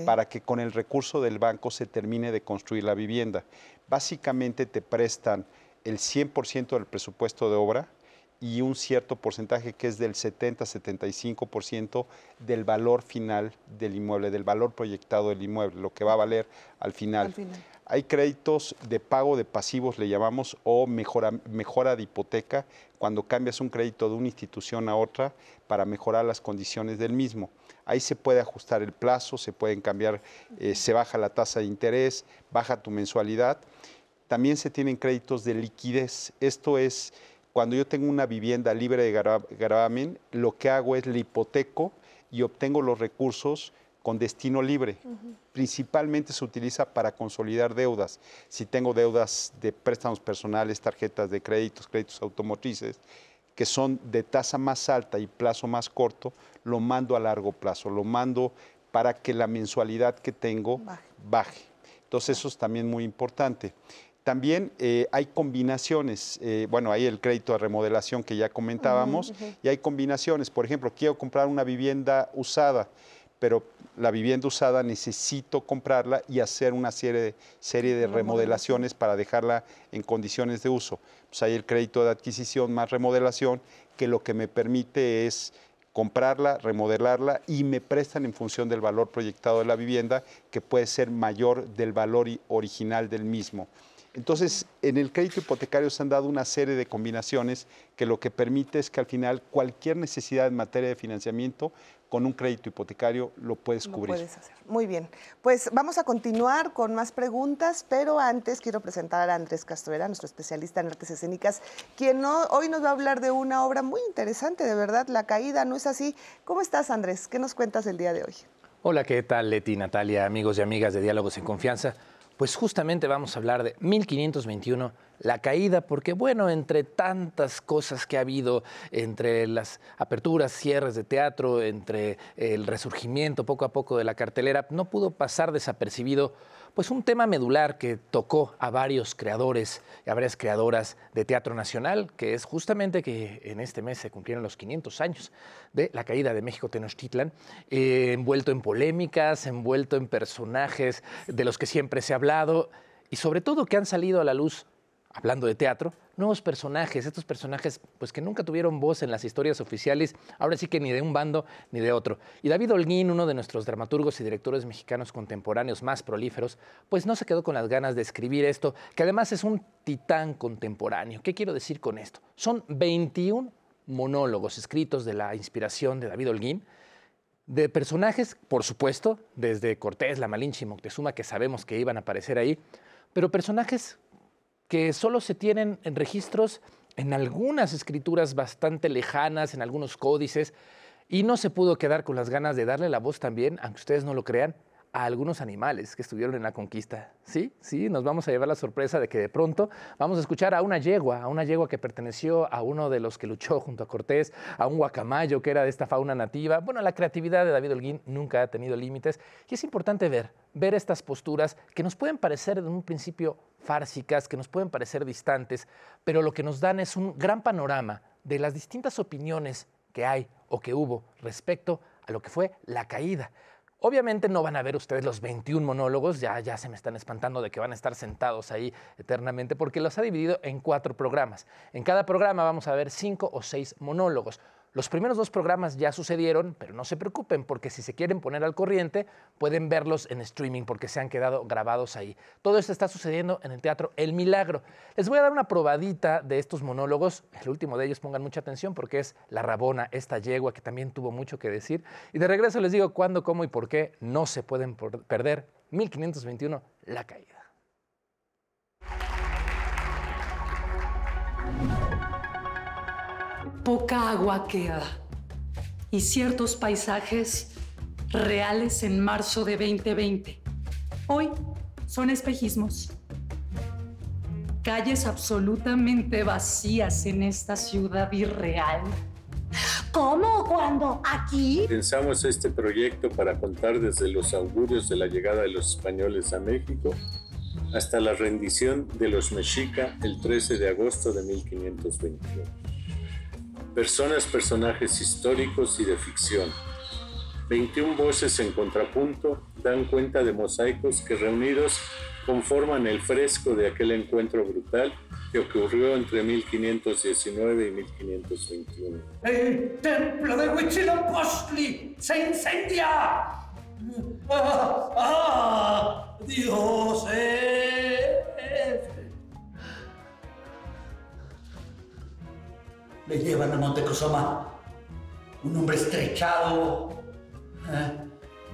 para que con el recurso del banco se termine de construir la vivienda. Básicamente te prestan el 100% del presupuesto de obra y un cierto porcentaje que es del 70-75% del valor final del inmueble, del valor proyectado del inmueble, lo que va a valer al final. Hay créditos de pago de pasivos, le llamamos, o mejora de hipoteca, cuando cambias un crédito de una institución a otra para mejorar las condiciones del mismo. Ahí se puede ajustar el plazo, se pueden cambiar, se baja la tasa de interés, baja tu mensualidad. También se tienen créditos de liquidez. Esto es, cuando yo tengo una vivienda libre de gravamen, lo que hago es la hipoteco y obtengo los recursos con destino libre. Principalmente se utiliza para consolidar deudas. Si tengo deudas de préstamos personales, tarjetas de créditos automotrices, que son de tasa más alta y plazo más corto, lo mando a largo plazo, lo mando para que la mensualidad que tengo baje. Entonces eso es también muy importante. También hay combinaciones, bueno, hay el crédito de remodelación que ya comentábamos, y hay combinaciones. Por ejemplo, quiero comprar una vivienda usada, pero la vivienda usada necesito comprarla y hacer una serie de remodelaciones para dejarla en condiciones de uso. Pues hay el crédito de adquisición más remodelación, que lo que me permite es comprarla, remodelarla y me prestan en función del valor proyectado de la vivienda, que puede ser mayor del valor original del mismo. Entonces, en el crédito hipotecario se han dado una serie de combinaciones que lo que permite es que al final cualquier necesidad en materia de financiamiento con un crédito hipotecario lo puedes cubrir. Lo puedes hacer. Muy bien. Pues vamos a continuar con más preguntas, pero antes quiero presentar a Andrés Castrera, nuestro especialista en artes escénicas, quien hoy nos va a hablar de una obra muy interesante, de verdad, La Caída, ¿no es así? ¿Cómo estás, Andrés? ¿Qué nos cuentas el día de hoy? Hola, ¿qué tal, Leti, Natalia, amigos y amigas de Diálogos en Confianza? Pues justamente vamos a hablar de 1521, La Caída, porque bueno, entre tantas cosas que ha habido, entre las aperturas, cierres de teatro, entre el resurgimiento poco a poco de la cartelera, no pudo pasar desapercibido pues un tema medular que tocó a varios creadores y a varias creadoras de teatro nacional, que es justamente que en este mes se cumplieron los 500 años de la caída de México Tenochtitlan, envuelto en polémicas, envuelto en personajes de los que siempre se ha hablado y sobre todo que han salido a la luz, hablando de teatro, nuevos personajes, estos personajes pues que nunca tuvieron voz en las historias oficiales, ahora sí que ni de un bando ni de otro. Y David Holguín, uno de nuestros dramaturgos y directores mexicanos contemporáneos más prolíferos, pues no se quedó con las ganas de escribir esto, que además es un titán contemporáneo. ¿Qué quiero decir con esto? Son 21 monólogos escritos de la inspiración de David Holguín, de personajes, por supuesto, desde Cortés, La Malinche y Moctezuma, que sabemos que iban a aparecer ahí, pero personajes que solo se tienen en registros en algunas escrituras bastante lejanas, en algunos códices, y no se pudo quedar con las ganas de darle la voz también, aunque ustedes no lo crean, a algunos animales que estuvieron en la conquista. Sí, nos vamos a llevar la sorpresa de que de pronto vamos a escuchar a una yegua que perteneció a uno de los que luchó junto a Cortés, a un guacamayo que era de esta fauna nativa. Bueno, la creatividad de David Holguín nunca ha tenido límites y es importante ver estas posturas que nos pueden parecer en un principio fársicas, que nos pueden parecer distantes, pero lo que nos dan es un gran panorama de las distintas opiniones que hay o que hubo respecto a lo que fue la caída. Obviamente no van a ver ustedes los 21 monólogos, ya se me están espantando de que van a estar sentados ahí eternamente, porque los ha dividido en 4 programas. En cada programa vamos a ver 5 o 6 monólogos. Los primeros 2 programas ya sucedieron, pero no se preocupen porque si se quieren poner al corriente pueden verlos en streaming porque se han quedado grabados ahí. Todo esto está sucediendo en el Teatro El Milagro. Les voy a dar una probadita de estos monólogos. El último de ellos, pongan mucha atención porque es La Rabona, esta yegua que también tuvo mucho que decir. Y de regreso les digo cuándo, cómo y por qué no se pueden perder 1521, La Caída. Poca agua queda y ciertos paisajes reales en marzo de 2020. Hoy son espejismos. Calles absolutamente vacías en esta ciudad irreal. ¿Cómo? ¿Cuándo? ¿Aquí? Pensamos este proyecto para contar desde los augurios de la llegada de los españoles a México hasta la rendición de los mexica el 13 de agosto de 1521. Personajes históricos y de ficción. 21 voces en contrapunto dan cuenta de mosaicos que reunidos conforman el fresco de aquel encuentro brutal que ocurrió entre 1519 y 1521. ¡El templo de Huitzilopochtli se incendia! ¡Ah! ¡Dioses! Le llevan a Montezuma un hombre estrechado,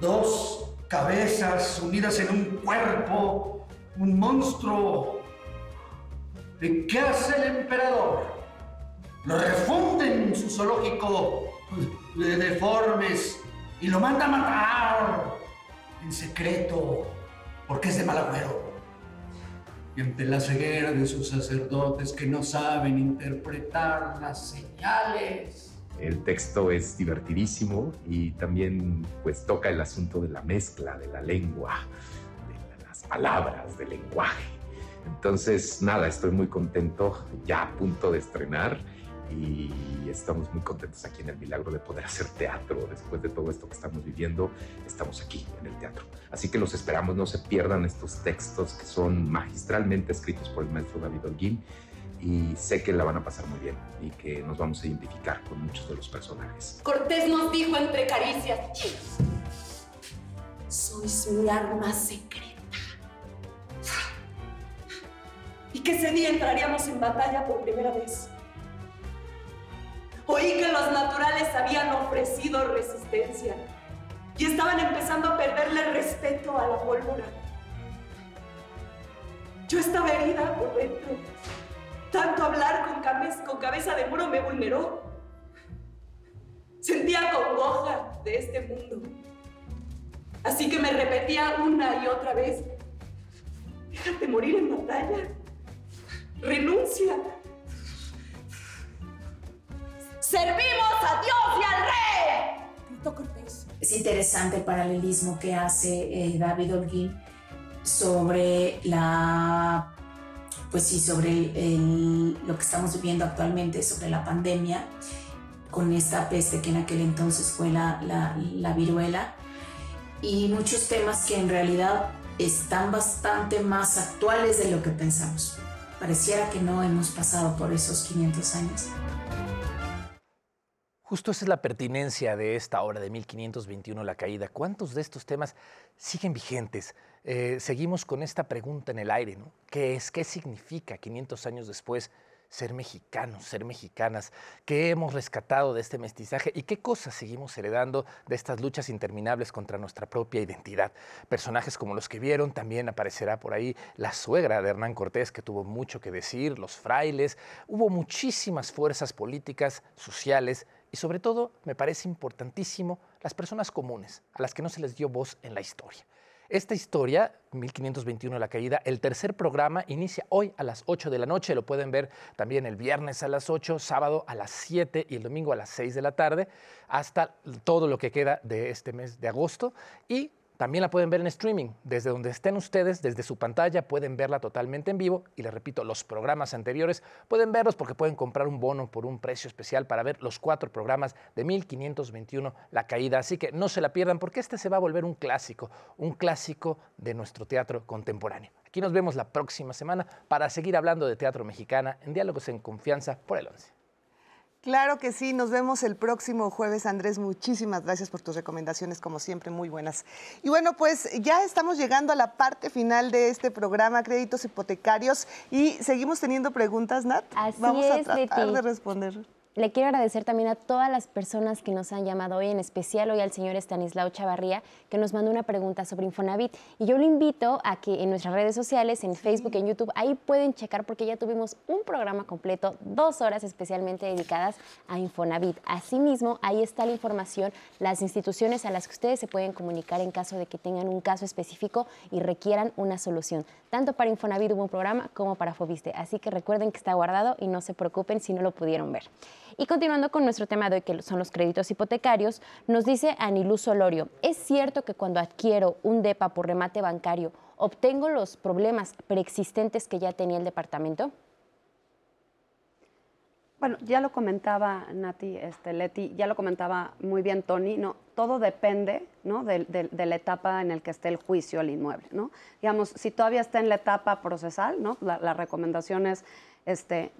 2 cabezas unidas en un cuerpo, un monstruo. ¿Y qué hace el emperador? Lo refunden en su zoológico de deformes y lo manda a matar en secreto porque es de mal agüero. Y ante la ceguera de sus sacerdotes que no saben interpretar las señales. El texto es divertidísimo y también pues toca el asunto de la mezcla de la lengua, de las palabras, del lenguaje. Entonces, nada, estoy muy contento, ya a punto de estrenar y estamos muy contentos aquí en El Milagro de poder hacer teatro. Después de todo esto que estamos viviendo, estamos aquí en el teatro. Así que los esperamos, no se pierdan estos textos que son magistralmente escritos por el maestro David Holguín y sé que la van a pasar muy bien y que nos vamos a identificar con muchos de los personajes. Cortés nos dijo entre caricias: sois mi arma secreta. Y que ese día entraríamos en batalla por primera vez. Oí que los naturales habían ofrecido resistencia y estaban empezando a perderle respeto a la pólvora. Yo estaba herida por dentro. Tanto hablar con cabeza de muro me vulneró. Sentía congoja de este mundo. Así que me repetía una y otra vez: déjate morir en batalla. Renuncia. ¡Servimos a Dios y al rey! Gritó Cortés. Es interesante el paralelismo que hace David Holguín sobre lo que estamos viviendo actualmente, sobre la pandemia, con esta peste que en aquel entonces fue la viruela, y muchos temas que en realidad están bastante más actuales de lo que pensamos. Pareciera que no hemos pasado por esos 500 años. Justo esa es la pertinencia de esta obra de 1521, La Caída. ¿Cuántos de estos temas siguen vigentes? Seguimos con esta pregunta en el aire, ¿no? ¿Qué es? ¿Qué significa 500 años después ser mexicanos, ser mexicanas? ¿Qué hemos rescatado de este mestizaje y qué cosas seguimos heredando de estas luchas interminables contra nuestra propia identidad? Personajes como los que vieron, también aparecerá por ahí la suegra de Hernán Cortés, que tuvo mucho que decir, los frailes. Hubo muchísimas fuerzas políticas, sociales y sobre todo, me parece importantísimo, las personas comunes, a las que no se les dio voz en la historia. Esta historia, 1521 La Caída, el tercer programa inicia hoy a las 8 de la noche. Lo pueden ver también el viernes a las 8, sábado a las 7 y el domingo a las 6 de la tarde, hasta todo lo que queda de este mes de agosto. Y también la pueden ver en streaming. Desde donde estén ustedes, desde su pantalla, pueden verla totalmente en vivo. Y les repito, los programas anteriores pueden verlos porque pueden comprar un bono por un precio especial para ver los 4 programas de 1521 La Caída. Así que no se la pierdan porque este se va a volver un clásico de nuestro teatro contemporáneo. Aquí nos vemos la próxima semana para seguir hablando de teatro mexicana en Diálogos en Confianza por el 11. Claro que sí, nos vemos el próximo jueves, Andrés. Muchísimas gracias por tus recomendaciones, como siempre, muy buenas. Y bueno, pues ya estamos llegando a la parte final de este programa, Créditos Hipotecarios, y seguimos teniendo preguntas, Nat. Así Vamos a es, tratar Leti. de responder. Le quiero agradecer también a todas las personas que nos han llamado hoy, en especial hoy al señor Estanislao Chavarría, que nos mandó una pregunta sobre Infonavit. Y yo lo invito a que en nuestras redes sociales, en Facebook, en YouTube, ahí pueden checar porque ya tuvimos un programa completo, 2 horas especialmente dedicadas a Infonavit. Asimismo, ahí está la información, las instituciones a las que ustedes se pueden comunicar en caso de que tengan un caso específico y requieran una solución. Tanto para Infonavit hubo un programa como para Fobiste. Así que recuerden que está guardado y no se preocupen si no lo pudieron ver. Y continuando con nuestro tema de hoy, que son los créditos hipotecarios, nos dice Anilú Solorio, ¿es cierto que cuando adquiero un DEPA por remate bancario, obtengo los problemas preexistentes que ya tenía el departamento? Bueno, ya lo comentaba Nati, Leti, ya lo comentaba muy bien Tony, ¿no? Todo depende, ¿no? de la etapa en la que esté el juicio al inmueble, ¿no? Digamos, si todavía está en la etapa procesal, ¿no? La recomendación es,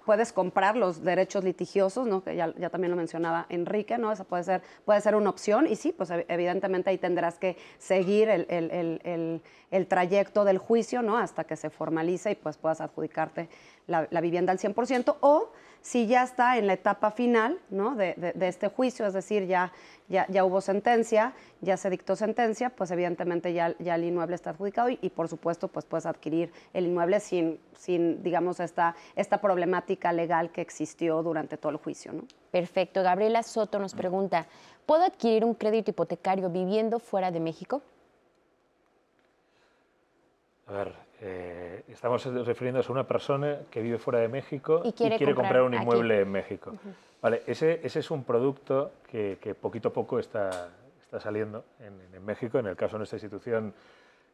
puedes comprar los derechos litigiosos, ¿no? Que ya también lo mencionaba Enrique, ¿no? Esa puede ser una opción y sí, pues evidentemente ahí tendrás que seguir el trayecto del juicio, ¿no? Hasta que se formalice y pues puedas adjudicarte la vivienda al 100%, o si ya está en la etapa final, ¿no? de este juicio, es decir, ya hubo sentencia, ya se dictó sentencia, pues evidentemente ya el inmueble está adjudicado y por supuesto pues puedes adquirir el inmueble sin digamos, esta problemática legal que existió durante todo el juicio, ¿no? Perfecto. Gabriela Soto nos pregunta, ¿puedo adquirir un crédito hipotecario viviendo fuera de México? A ver, estamos refiriéndonos a una persona que vive fuera de México y quiere comprar un inmueble aquí en México. Vale, ese es un producto que poquito a poco está saliendo en México. En el caso de nuestra institución,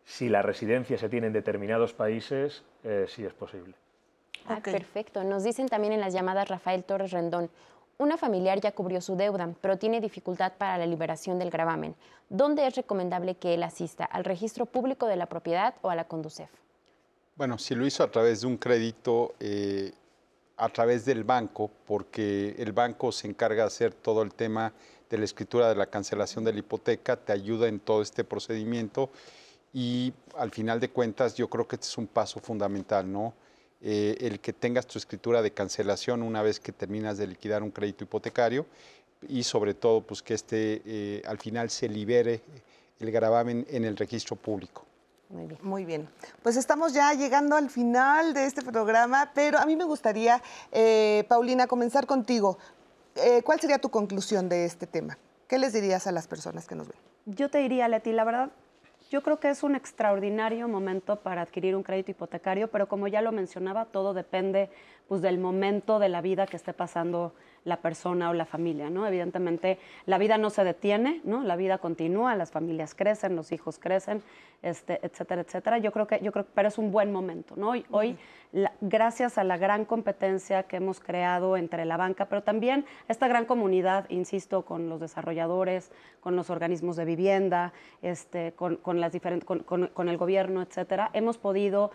si la residencia se tiene en determinados países, sí es posible. Perfecto. Nos dicen también en las llamadas Rafael Torres Rendón, una familiar ya cubrió su deuda, pero tiene dificultad para la liberación del gravamen. ¿Dónde es recomendable que él asista? ¿Al registro público de la propiedad o a la Conducef? Bueno, si lo hizo a través de un crédito, a través del banco, porque el banco se encarga de hacer todo el tema de la escritura de la cancelación de la hipoteca, te ayuda en todo este procedimiento y al final de cuentas yo creo que este es un paso fundamental, ¿no? El que tengas tu escritura de cancelación una vez que terminas de liquidar un crédito hipotecario y sobre todo pues que al final se libere el gravamen en el registro público. Muy bien. Muy bien. Pues estamos ya llegando al final de este programa, pero a mí me gustaría, Paulina, comenzar contigo. ¿Cuál sería tu conclusión de este tema? ¿Qué les dirías a las personas que nos ven? Yo te diría, Leti, la verdad, yo creo que es un extraordinario momento para adquirir un crédito hipotecario, pero como ya lo mencionaba, todo depende pues, del momento de la vida que esté pasando la persona o la familia, ¿no? Evidentemente, la vida no se detiene, ¿no? La vida continúa, las familias crecen, los hijos crecen, etcétera, etcétera. Yo creo que, pero es un buen momento, ¿no? Hoy gracias a la gran competencia que hemos creado entre la banca, pero también esta gran comunidad, insisto, con los desarrolladores, con los organismos de vivienda, con el gobierno, etcétera, hemos podido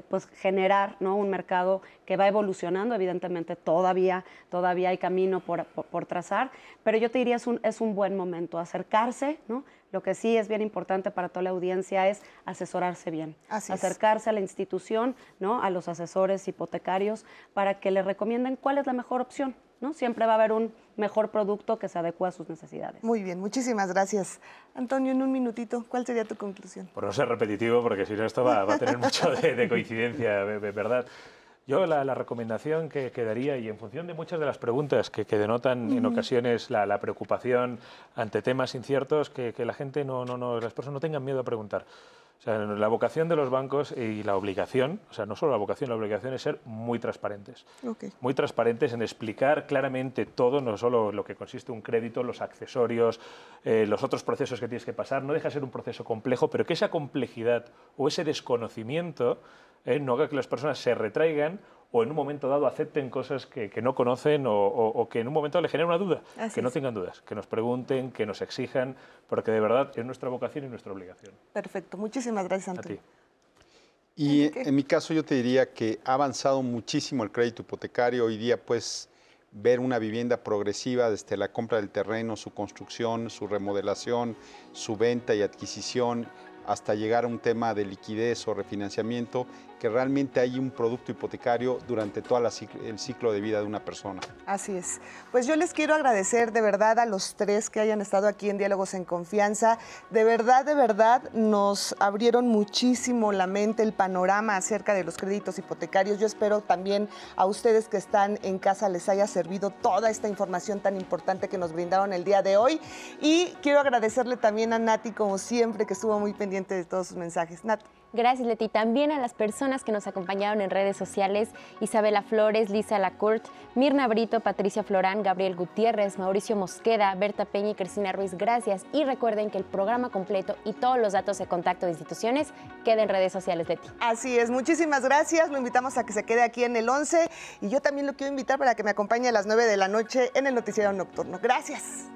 pues, generar, ¿no? Un mercado que va evolucionando. Evidentemente, todavía hay camino por trazar, pero yo te diría es un buen momento acercarse, ¿no? Lo que sí es bien importante para toda la audiencia es asesorarse bien, acercarse a la institución, ¿no? A los asesores hipotecarios para que le recomienden cuál es la mejor opción, ¿no? Siempre va a haber un mejor producto que se adecue a sus necesidades. Muy bien, muchísimas gracias. Antonio, en un minutito, ¿cuál sería tu conclusión? Por no ser repetitivo, porque si no esto va a tener mucho de coincidencia, ¿verdad? Yo la recomendación que daría, y en función de muchas de las preguntas que denotan en ocasiones la preocupación ante temas inciertos, que la gente las personas no tengan miedo a preguntar. O sea, la vocación de los bancos y la obligación, o sea, no solo la vocación es ser muy transparentes. Muy transparentes en explicar claramente todo, no solo lo que consiste un crédito, los accesorios, los otros procesos que tienes que pasar. No deja de ser un proceso complejo, pero que esa complejidad o ese desconocimiento no haga que las personas se retraigan o en un momento dado acepten cosas que no conocen o que en un momento le generen una duda. Que no tengan dudas, que nos pregunten, que nos exijan, porque de verdad es nuestra vocación y nuestra obligación. Perfecto, muchísimas gracias, Antonio. A ti. Y en mi caso yo te diría que ha avanzado muchísimo el crédito hipotecario. Hoy día pues ver una vivienda progresiva desde la compra del terreno, su construcción, su remodelación, su venta y adquisición, hasta llegar a un tema de liquidez o refinanciamiento, que realmente hay un producto hipotecario durante todo el ciclo de vida de una persona. Así es. Pues yo les quiero agradecer de verdad a los tres que hayan estado aquí en Diálogos en Confianza. De verdad, nos abrieron muchísimo la mente, el panorama acerca de los créditos hipotecarios. Yo espero también a ustedes que están en casa les haya servido toda esta información tan importante que nos brindaron el día de hoy. Y quiero agradecerle también a Nati, como siempre, que estuvo muy pendiente de todos sus mensajes. Nati. Gracias, Leti. También a las personas que nos acompañaron en redes sociales: Isabela Flores, Lisa Lacourt, Mirna Brito, Patricia Florán, Gabriel Gutiérrez, Mauricio Mosqueda, Berta Peña y Cristina Ruiz. Gracias. Y recuerden que el programa completo y todos los datos de contacto de instituciones quedan en redes sociales, Leti. Así es. Muchísimas gracias. Lo invitamos a que se quede aquí en el 11 y yo también lo quiero invitar para que me acompañe a las 9 de la noche en el Noticiero Nocturno. Gracias.